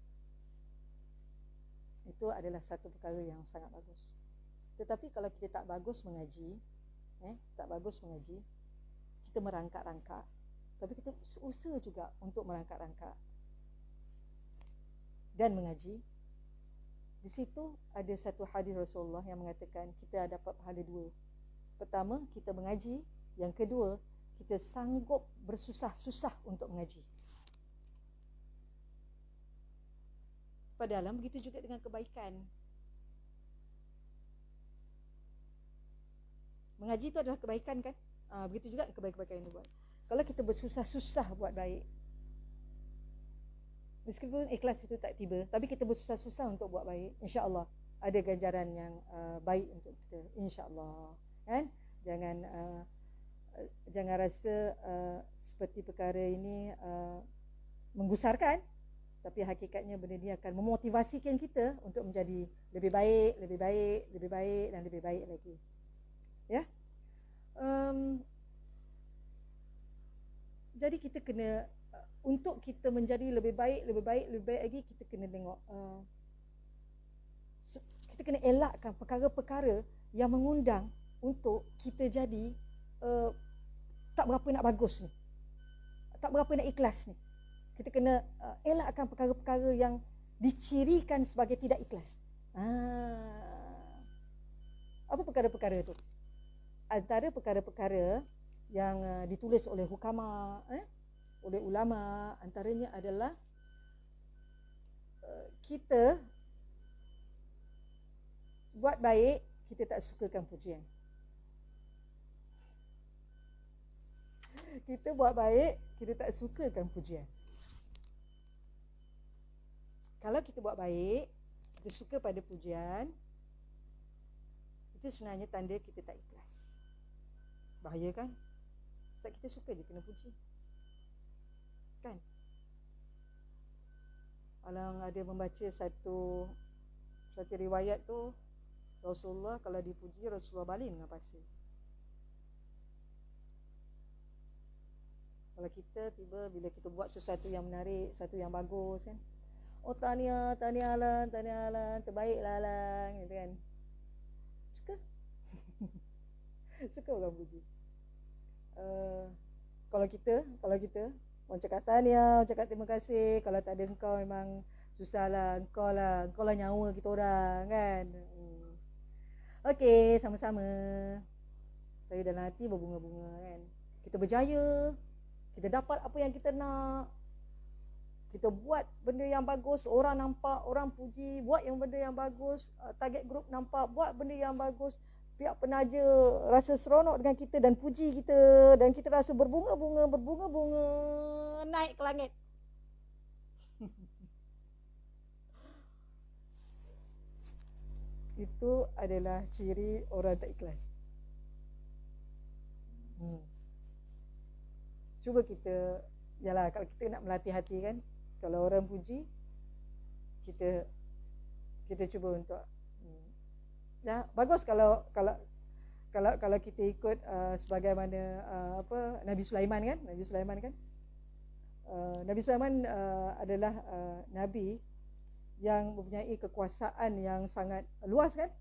Itu adalah satu perkara yang sangat bagus. Tetapi kalau kita tak bagus mengaji, kita merangkak-rangkak, tapi kita usaha juga untuk merangkak-rangkak dan mengaji. Di situ ada satu hadis Rasulullah yang mengatakan kita dapat pahala dua. Pertama, kita mengaji. Yang kedua, kita sanggup bersusah-susah untuk mengaji. Padahal begitu juga dengan kebaikan. Mengaji itu adalah kebaikan kan? Begitu juga kebaikan yang dibuat. Kalau kita bersusah-susah buat baik, meskipun ikhlas itu tak tiba, tapi kita bersusah-susah untuk buat baik, insya-Allah ada ganjaran yang baik untuk kita, insya-Allah. Kan? Jangan rasa seperti perkara ini menggusarkan, tapi hakikatnya benda ini akan memotivasikan kita untuk menjadi lebih baik dan lebih baik lagi. Ya. Jadi kita kena, untuk kita menjadi lebih baik lagi, kita kena tengok, kita kena elakkan perkara-perkara yang mengundang untuk kita jadi tak berapa nak bagus ni, tak berapa nak ikhlas ni. Kita kena elakkan perkara-perkara yang dicirikan sebagai tidak ikhlas. Apa perkara-perkara itu? Antara perkara-perkara yang ditulis oleh hukama, oleh ulama, antaranya adalah kita buat baik, kita tak sukakan pujian. Kita buat baik, kita tak sukakan pujian. Kalau kita buat baik, kita suka pada pujian, itu sebenarnya tanda kita tak ikhlas. Bahaya kan? Sebab kita suka je kena puji. Kan? Kalau ada membaca satu riwayat tu, Rasulullah kalau dipuji, Rasulullah balik dengan pasir. Kalau kita tiba bila kita buat sesuatu yang menarik, sesuatu yang bagus kan, oh tahniah Alan, terbaiklah Alan, gitu kan. Suka? Suka orang puji. Kalau kita orang cakap tahniah, orang cakap terima kasih. Kalau tak ada engkau memang susahlah, engkau lah nyawa kita orang kan. Okey, sama-sama. Tapi dalam hati berbunga-bunga kan. Kita berjaya, kita dapat apa yang kita nak, kita buat benda yang bagus, orang nampak, orang puji, buat yang benda yang bagus, target group nampak, buat benda yang bagus, pihak penaja rasa seronok dengan kita dan puji kita, dan kita rasa berbunga-bunga, naik ke langit. Itu adalah ciri orang tak ikhlas. Cuba kita, yalah, kalau kita nak melatih hati kan, kalau orang puji, kita cuba untuk ya, bagus kalau kita ikut sebagaimana Nabi Sulaiman kan. Nabi Sulaiman adalah nabi yang mempunyai kekuasaan yang sangat luas kan.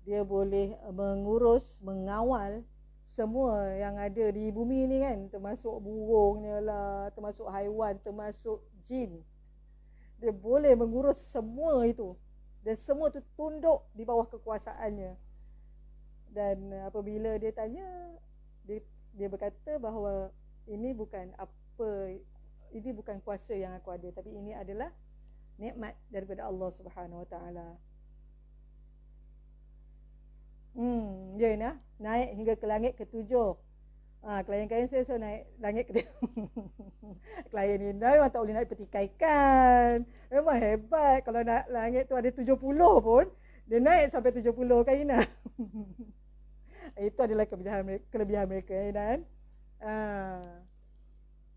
Dia boleh mengurus, mengawal semua yang ada di bumi ni kan, termasuk burungnya lah, termasuk haiwan, termasuk jin. Dia boleh mengurus semua itu, dan semua tu tunduk di bawah kekuasaannya. Dan apabila dia tanya, dia berkata bahawa ini bukan kuasa yang aku ada, tapi ini adalah nikmat daripada Allah Subhanahu Wa Taala. Dia naik hingga ke langit ke-7. Klien-klien saya so naik langit ke-7. Klien ni memang tak boleh naik petikai kan. Memang hebat. Kalau nak langit tu ada 70 pun, dia naik sampai 70 kan Ina. Itu adalah kelebihan mereka kan.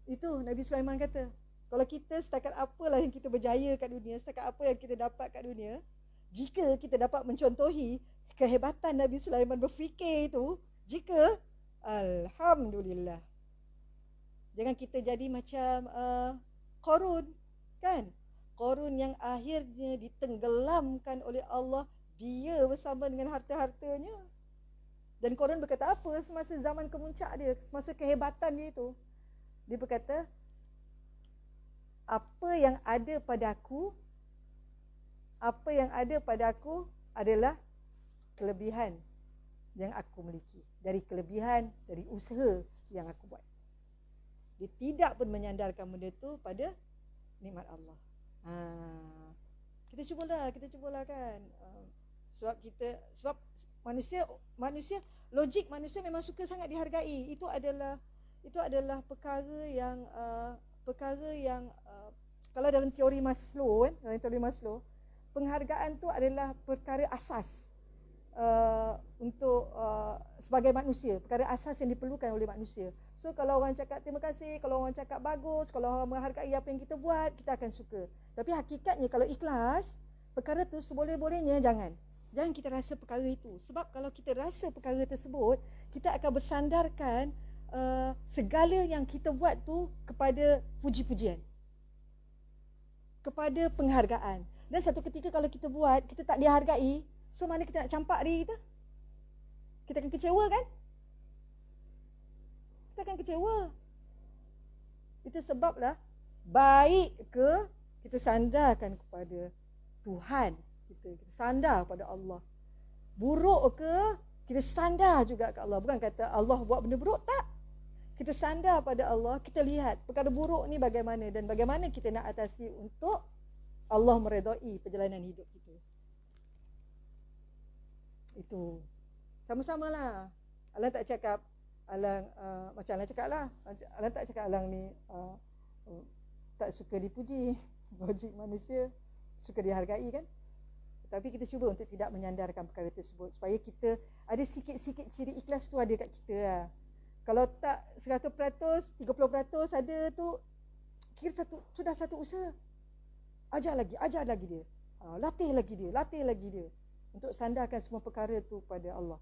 Itu Nabi Sulaiman kata, kalau kita setakat apalah yang kita berjaya kat dunia, setakat apa yang kita dapat kat dunia, jika kita dapat mencontohi kehebatan Nabi Sulaiman berfikir itu, jika alhamdulillah. Jangan kita jadi macam Qarun kan. Qarun yang akhirnya ditenggelamkan oleh Allah, dia bersama dengan harta-hartanya. Dan Qarun berkata apa semasa zaman kemuncak dia, semasa kehebatan dia itu? Dia berkata, apa yang ada padaku adalah kelebihan yang aku miliki, dari usaha yang aku buat. Dia tidak pun menyandarkan benda tu pada nikmat Allah. Kita cubalah kan. Sebab manusia logik manusia memang suka sangat dihargai. Itu adalah perkara yang kalau dalam teori Maslow penghargaan tu adalah perkara asas untuk sebagai manusia, perkara asas yang diperlukan oleh manusia. So kalau orang cakap terima kasih, kalau orang cakap bagus, kalau orang menghargai apa yang kita buat, kita akan suka. Tapi hakikatnya kalau ikhlas, perkara tu seboleh-bolehnya jangan kita rasa perkara itu. Sebab kalau kita rasa perkara tersebut, kita akan bersandarkan segala yang kita buat tu kepada puji-pujian, kepada penghargaan. Dan satu ketika kalau kita buat, kita tak dihargai, so mana kita nak campak diri kita? Kita akan kecewa kan? Kita akan kecewa. Itu sebablah baik ke Kita sandarkan kepada Tuhan kita sandar pada Allah. Buruk ke, kita sandar juga ke Allah. Bukan kata Allah buat benda buruk, tak. Kita sandar pada Allah, kita lihat perkara buruk ni bagaimana dan bagaimana kita nak atasi untuk Allah meredai perjalanan hidup kita. Itu. Sama-samalah. Alang tak cakap Alang macam Alang cakap lah. Alang tak cakap Alang ni tak suka dipuji. Logik manusia suka dihargai kan. Tapi kita cuba untuk tidak menyandarkan perkara tersebut supaya kita ada sikit-sikit ciri ikhlas tu ada kat kita lah. Kalau tak 100%, 30% ada tu, kira sudah satu usaha. Ajar lagi dia. Latih lagi dia untuk sandarkan semua perkara tu pada Allah.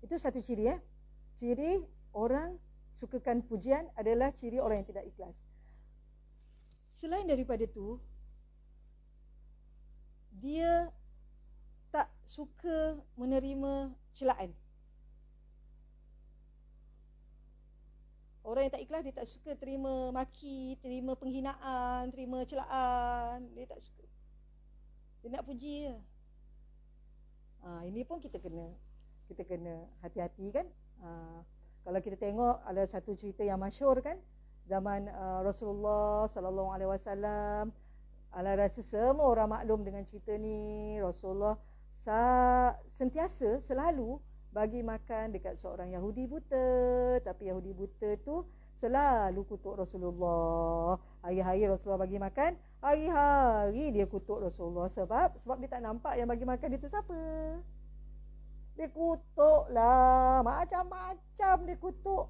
Itu satu ciri Ciri orang sukakan pujian adalah ciri orang yang tidak ikhlas. Selain daripada tu, dia tak suka menerima celaan. Orang yang tak ikhlas, dia tak suka terima maki, terima penghinaan, terima celaan. Dia tak suka. Dia nak puji je. Ini pun kita kena hati-hati kan. Kalau kita tengok ada satu cerita yang masyhur kan, zaman Rasulullah sallallahu alaihi wasallam. Alah rasa semua orang maklum dengan cerita ni. Rasulullah sentiasa selalu bagi makan dekat seorang Yahudi buta. Tapi Yahudi buta tu selalu kutuk Rasulullah. Hari-hari Rasulullah bagi makan, hari-hari dia kutuk Rasulullah. Sebab dia tak nampak yang bagi makan dia tu siapa. Dia kutuk lah, macam-macam dia kutuk.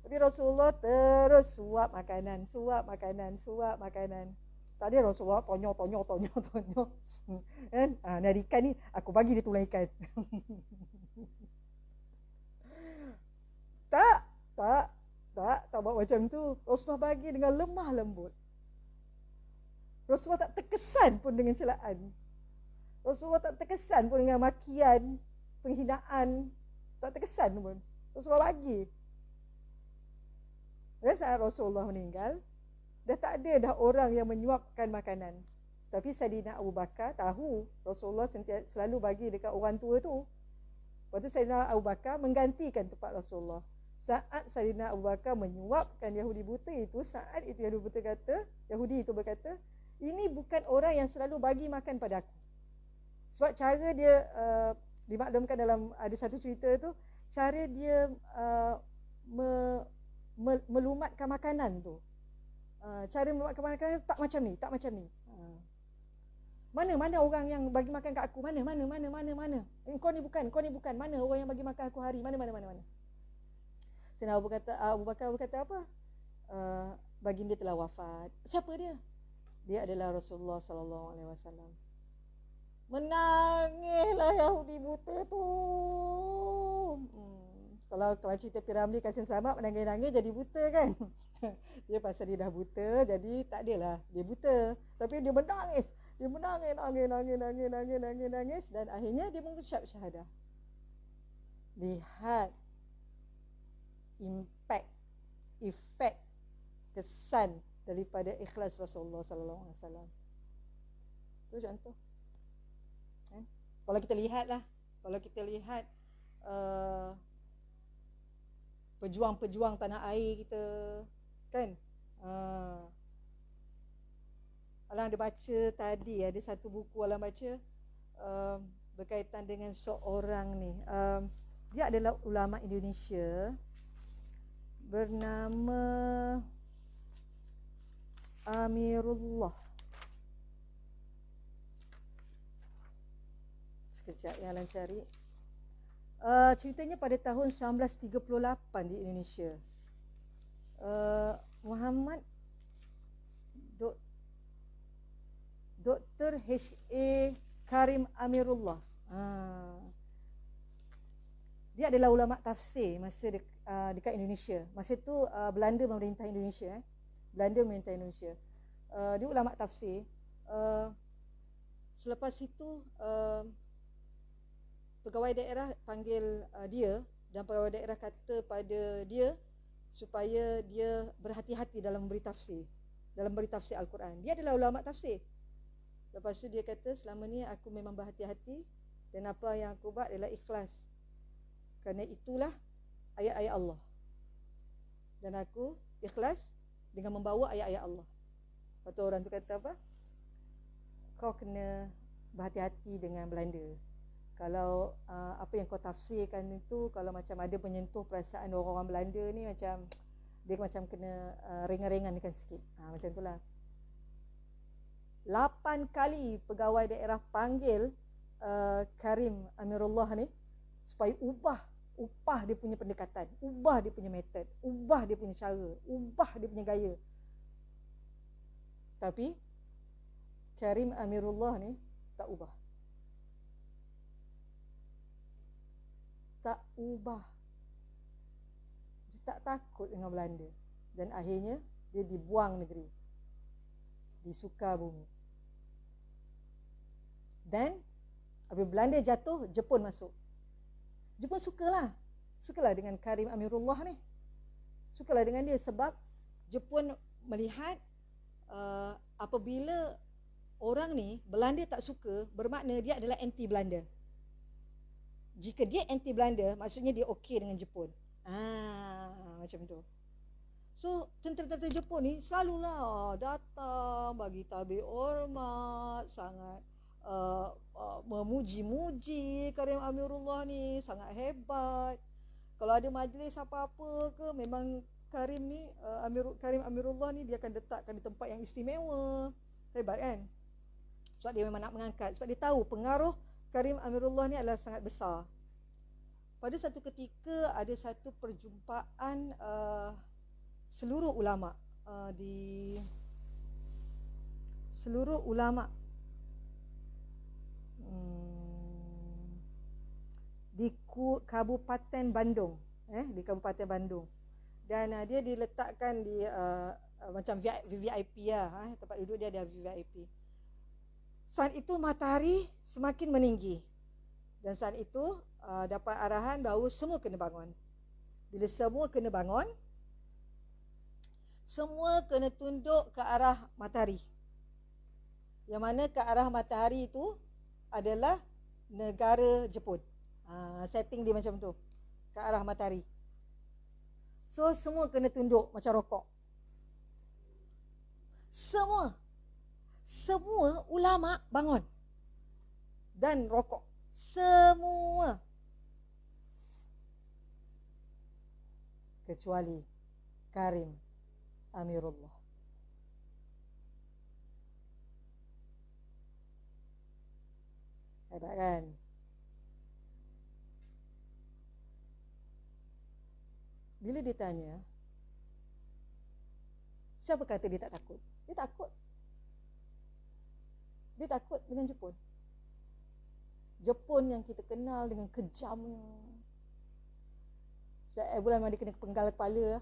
Tapi Rasulullah terus suap makanan. Tadi Rasulullah tonyok. Kan? Ni ada ikan ni, aku bagi dia tulang ikan. Tak buat macam tu. Rasulullah bagi dengan lemah lembut. Rasulullah tak terkesan pun dengan celaan. Rasulullah tak terkesan pun dengan makian, penghinaan. Tak terkesan pun. Rasulullah bagi. Dan saat Rasulullah meninggal, dah tak ada dah orang yang menyuapkan makanan. Tapi Saidina Abu Bakar tahu Rasulullah selalu bagi dekat orang tua tu. Lepas tu Saidina Abu Bakar menggantikan tempat Rasulullah. Saat Saidina Abu Bakar menyuapkan Yahudi buta itu, saat itu Yahudi itu berkata, ini bukan orang yang selalu bagi makan pada aku. Sebab cara dia dimaklumkan dalam ada satu cerita tu, cara dia melumatkan makanan tu. Cara melumatkan makanan tak macam ni. Mana orang yang bagi makan kat aku? Mana? Kau ni bukan. Mana orang yang bagi makan aku hari? Mana? Sayyidina Abu Bakar berkata apa? Baginda telah wafat. Siapa dia? Dia adalah Rasulullah sallallahu alaihi wasallam. Menangislah Yahudi buta tu. Kalau cerita Piramli Kasim Selamat menangis-nangis jadi buta kan. Dia pasal dia dah buta, jadi tak adalah dia buta. Tapi dia menangis. Dia nangis dan akhirnya dia mengucap syahadah. Lihat efek kesan daripada ikhlas Rasulullah sallallahu alaihi wasallam. Tu contoh. Kalau kita lihat pejuang-pejuang tanah air kita kan, Alang ada baca tadi, ada satu buku Alang baca berkaitan dengan seorang ni, dia adalah ulama Indonesia bernama Amirullah. Sekejap yang Alang cari. Ceritanya pada tahun 1938 di Indonesia. Muhammad Dr. H.A. Karim Amirullah. Dia adalah ulama tafsir masa dekat Indonesia. Masa tu Belanda memerintah Indonesia. Dia ulama tafsir. Selepas itu pegawai daerah panggil dia, dan pegawai daerah kata pada dia supaya dia berhati-hati dalam memberi tafsir. dalam bertafsir Al-Quran. Dia adalah ulama tafsir. Lepas tu dia kata, selama ni aku memang berhati-hati dan apa yang aku buat adalah ikhlas. Kerana itulah ayat-ayat Allah. Dan aku ikhlas dengan membawa ayat-ayat Allah. Lepas tu orang tu kata apa? Kau kena berhati-hati dengan Belanda. Kalau apa yang kau tafsirkan itu, kalau macam ada menyentuh perasaan orang-orang Belanda ni, macam dia macam kena ringan-ringankan sikit. Macam itulah. 8 kali pegawai daerah panggil Karim Amirullah ni supaya ubah dia punya pendekatan, ubah dia punya metod, ubah dia punya cara, ubah dia punya gaya. Tapi Karim Amirullah ni tak ubah. Tak ubah. Dia tak takut dengan Belanda. Dan akhirnya dia dibuang negeri, di Sukabumi. Dan apabila Belanda jatuh, Jepun masuk. Jepun sukalah dengan Karim Amirullah ni. Sukalah dengan dia sebab Jepun melihat apabila orang ni Belanda tak suka, bermakna dia adalah anti Belanda. Jika dia anti Belanda, maksudnya dia okey dengan Jepun. Macam tu. So, tentera-tentera Jepun ni selalulah datang bagi tabik hormat, sangat memuji-muji Karim Amirullah ni, sangat hebat. Kalau ada majlis apa-apa ke, memang Karim Amirullah ni dia akan letakkan di tempat yang istimewa. Hebat kan? Sebab dia memang nak mengangkat, sebab dia tahu pengaruh Karim Amirullah ni adalah sangat besar. Pada satu ketika ada satu perjumpaan seluruh ulama di Kabupaten Bandung, di Kabupaten Bandung. Dan dia diletakkan di macam VIP lah, tempat duduk dia ada VIP. Saat itu matahari semakin meninggi. Dan saat itu dapat arahan bahawa semua kena bangun. Bila semua kena bangun, semua kena tunduk ke arah matahari. Yang mana ke arah matahari itu adalah negara Jepun. Setting dia macam tu, ke arah matahari. So semua kena tunduk macam rokok. Semua ulama bangun dan rokok. Semua. Kecuali Karim Amirullah. Hebat kan? Bila dia tanya, siapa kata dia tak takut? Dia takut. Dia takut dengan Jepun. Jepun yang kita kenal dengan kejamnya. Bulan mana dia kena penggal kepala.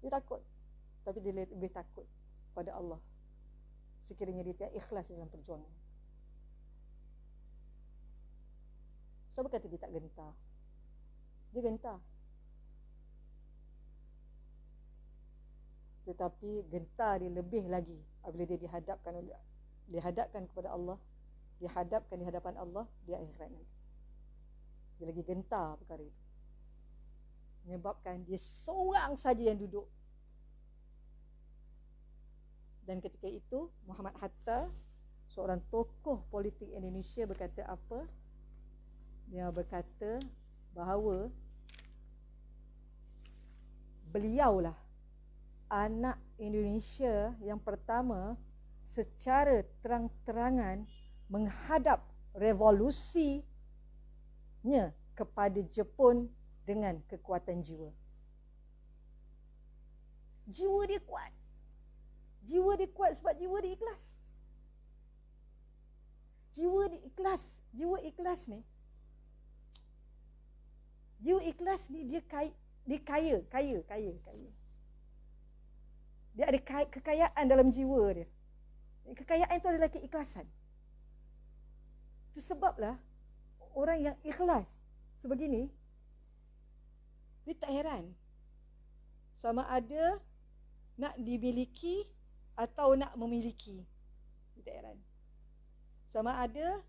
Dia takut. Tapi dia lebih takut pada Allah, sekiranya dia tidak ikhlas dalam perjuangan. Siapa kata dia tak gentar? Dia gentar. Tetapi gentar dia lebih lagi apabila dia dihadapkan kepada Allah, dihadapkan di hadapan Allah di akhirat nanti. Dia lagi gentar perkara itu. Menyebabkan dia seorang saja yang duduk. Dan ketika itu Muhammad Hatta, seorang tokoh politik Indonesia, berkata apa? Dia berkata bahawa beliaulah anak Indonesia yang pertama secara terang-terangan menghadap revolusinya kepada Jepun dengan kekuatan jiwa. Jiwa dia kuat. Jiwa dia kuat sebab jiwa dia ikhlas. Jiwa dia ikhlas. Jiwa ikhlas ni, jiwa ikhlas ni dia kaya. Dia ada kekayaan dalam jiwa dia. Kekayaan itu adalah keikhlasan. Itu sebablah orang yang ikhlas sebegini, dia tak heran sama ada Nak dimiliki atau nak memiliki. Dia tak heran. Sama ada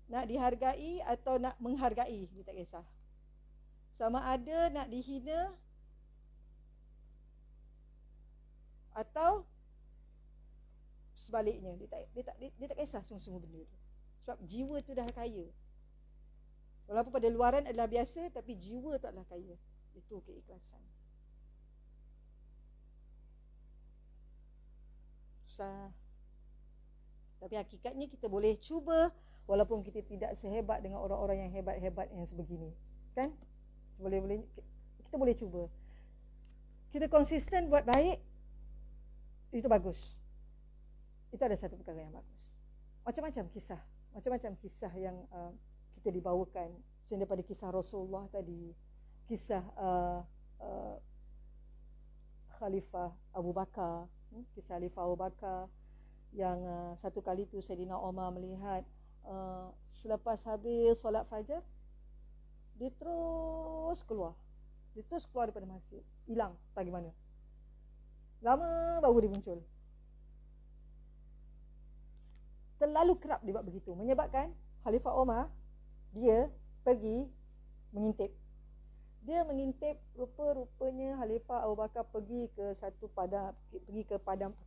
nak dihargai atau nak menghargai, dia tak kisah. Sama ada nak dihina atau sebaliknya, dia tak kisah semua-semua benda tu. Sebab jiwa tu dah kaya. Walaupun pada luaran adalah biasa, tapi jiwa tu adalah kaya. Itu keikhlasan. Susah. Tapi hakikatnya kita boleh cuba, walaupun kita tidak sehebat dengan orang-orang yang hebat-hebat yang sebegini. Kan? Kita boleh cuba. Kita konsisten buat baik, itu bagus. Itu ada satu perkara yang bagus. Macam-macam kisah yang kita dibawakan, selain daripada kisah Rasulullah tadi, kisah Khalifah Abu Bakar, kisah Khalifah Abu Bakar yang satu kali tu Saidina Umar melihat selepas habis solat fajar, dia terus keluar daripada masjid, hilang tak gimana, lama baru dia muncul. Terlalu kerap dia buat begitu, menyebabkan Khalifah Umar dia pergi mengintip. Dia mengintip, rupa-rupanya Khalifah Abu Bakar pergi ke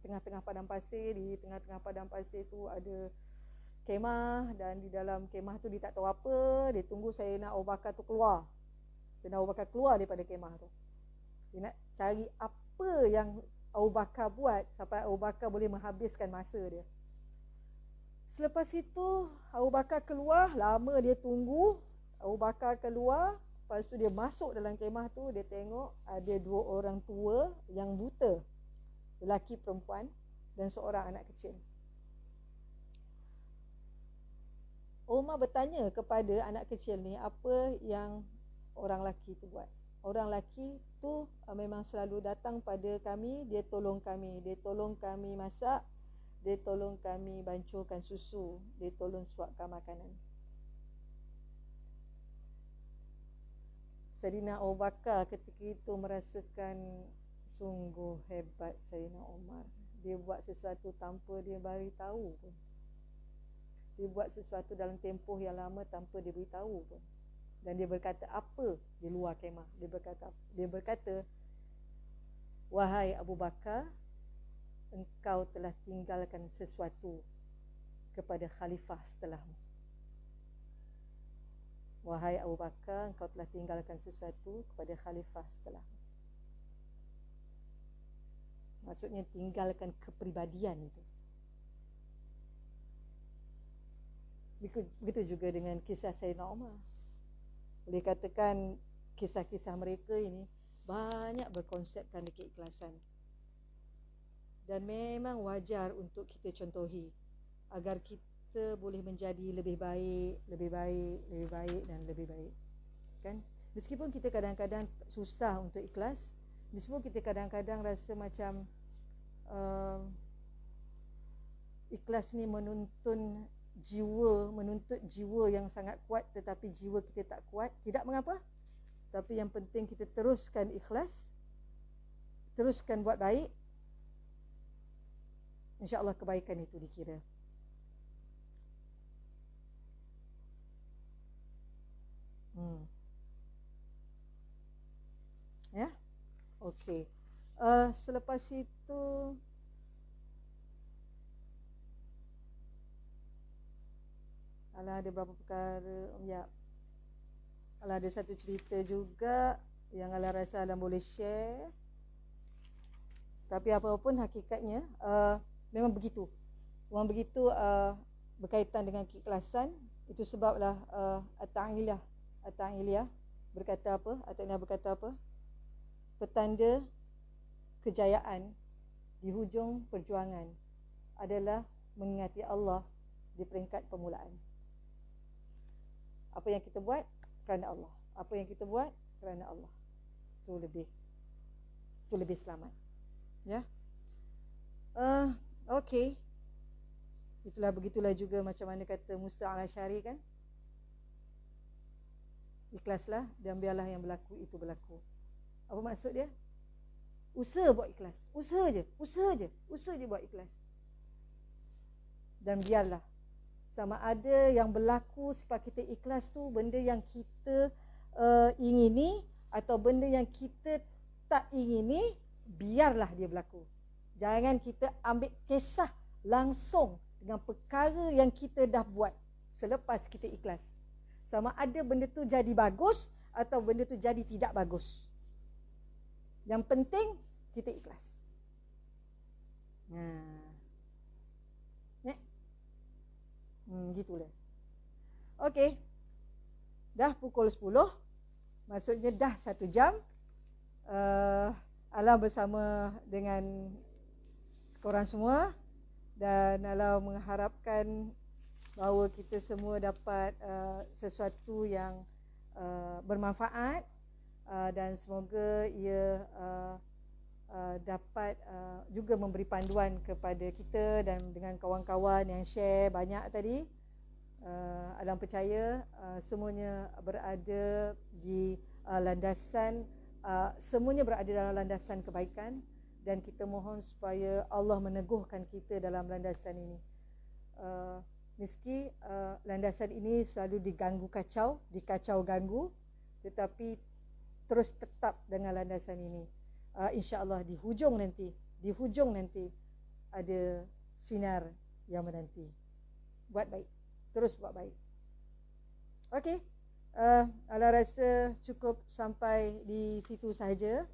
tengah-tengah padang pasir. Di tengah-tengah padang pasir tu ada kemah, dan di dalam kemah tu dia tak tahu apa, dia tunggu Sayyidina Abu Bakar tu keluar. Sayyidina Abu Bakar keluar daripada kemah tu. Dia nak cari apa yang Abu Bakar buat sampai Abu Bakar boleh menghabiskan masa dia. Selepas itu Abu Bakar keluar, lama dia tunggu. Abu Bakar keluar, lepas tu dia masuk dalam kemah tu, dia tengok ada dua orang tua yang buta, lelaki perempuan, dan seorang anak kecil. Umar bertanya kepada anak kecil ni, apa yang orang lelaki tu buat? Orang lelaki tu memang selalu datang pada kami, dia tolong kami masak, dia tolong kami bancuhkan susu, dia tolong suapkan makanan. Saidina Abu Bakar ketika itu merasakan sungguh hebat Saidina Umar. Dia buat sesuatu tanpa dia beritahu pun. Dia buat sesuatu dalam tempoh yang lama tanpa dia beritahu pun. Dan dia berkata apa di luar kemah? Dia berkata, wahai Abu Bakar, engkau telah tinggalkan sesuatu kepada khalifah setelahmu. Wahai Abu Bakar, engkau telah tinggalkan sesuatu kepada khalifah setelahmu. Maksudnya tinggalkan kepribadian itu. Begitu juga dengan kisah Sayyidina Umar. Boleh katakan kisah-kisah mereka ini banyak berkonsepkan keikhlasan. Dan memang wajar untuk kita contohi agar kita boleh menjadi lebih baik dan lebih baik. Kan? Meskipun kita kadang-kadang susah untuk ikhlas, meskipun kita kadang-kadang rasa macam ikhlas ni menuntut jiwa yang sangat kuat, tetapi jiwa kita tak kuat, tidak mengapa. Tapi yang penting kita teruskan ikhlas, teruskan buat baik, insya-Allah kebaikan itu dikira. Ya, okey. Selepas itu ada berapa perkara. Ya, ada satu cerita juga yang rasa boleh share. Tapi apapun hakikatnya memang begitu. Memang begitu berkaitan dengan keikhlasan. Itu sebablah At-Ta'iliyah berkata apa? At-Ta'iliyah berkata apa? Petanda kejayaan di hujung perjuangan adalah mengingati Allah di peringkat permulaan. Apa yang kita buat kerana Allah. Apa yang kita buat kerana Allah. Itu lebih selamat. Ya. Okey. Begitulah juga macam mana kata Musa al-Asy'ari kan. Ikhlaslah dan biarlah yang berlaku itu berlaku. Apa maksud dia? Usaha buat ikhlas. Usaha je buat ikhlas. Dan biarlah sama ada yang berlaku sebab kita ikhlas tu benda yang kita ingini atau benda yang kita tak ingini, biarlah dia berlaku. Jangan kita ambil kisah langsung dengan perkara yang kita dah buat selepas kita ikhlas. Sama ada benda tu jadi bagus atau benda tu jadi tidak bagus. Yang penting kita ikhlas. Gitulah. Okey. Dah pukul 10. Maksudnya dah 1 jam. Alam bersama dengan korang semua. Dan Alam mengharapkan bahawa kita semua dapat sesuatu yang bermanfaat. Dan semoga ia dapat juga memberi panduan kepada kita dan dengan kawan-kawan yang share banyak tadi. Alam percaya semuanya berada di landasan, semuanya berada dalam landasan kebaikan, dan kita mohon supaya Allah meneguhkan kita dalam landasan ini. Meski landasan ini selalu diganggu kacau, dikacau ganggu, tetapi terus tetap dengan landasan ini. InsyaAllah di hujung nanti ada sinar yang menanti. Buat baik, terus buat baik. Okey, Alah rasa cukup sampai di situ sahaja.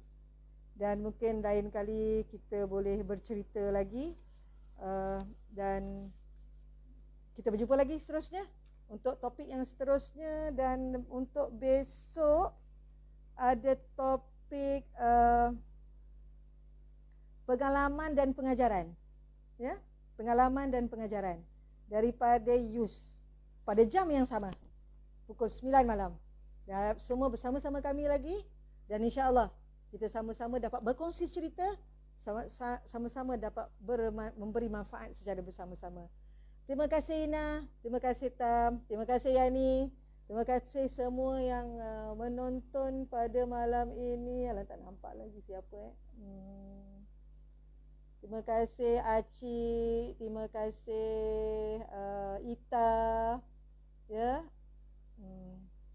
Dan mungkin lain kali kita boleh bercerita lagi. Dan kita berjumpa lagi seterusnya untuk topik yang seterusnya. Dan untuk besok ada topik pengalaman dan pengajaran, ya, pengalaman dan pengajaran daripada Yus pada jam yang sama pukul 9 malam. Dan semua bersama-sama kami lagi, dan insya-Allah kita sama-sama dapat berkongsi cerita, sama-sama dapat memberi manfaat secara bersama-sama. Terima kasih Ina, terima kasih Tam, terima kasih Yani, terima kasih semua yang menonton pada malam ini. Alah, tak nampak lagi siapa Terima kasih Aci, terima kasih Ita, ya,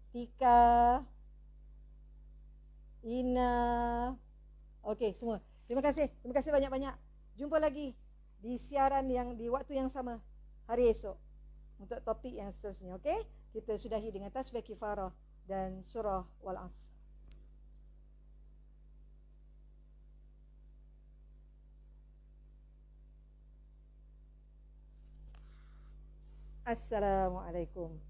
Tika, Ina. Okey, semua. Terima kasih banyak-banyak. Jumpa lagi di siaran yang di waktu yang sama hari esok untuk topik yang seterusnya. Okey, kita sudahi dengan tasbih kifarah dan surah Wal-Asr. Assalamualaikum.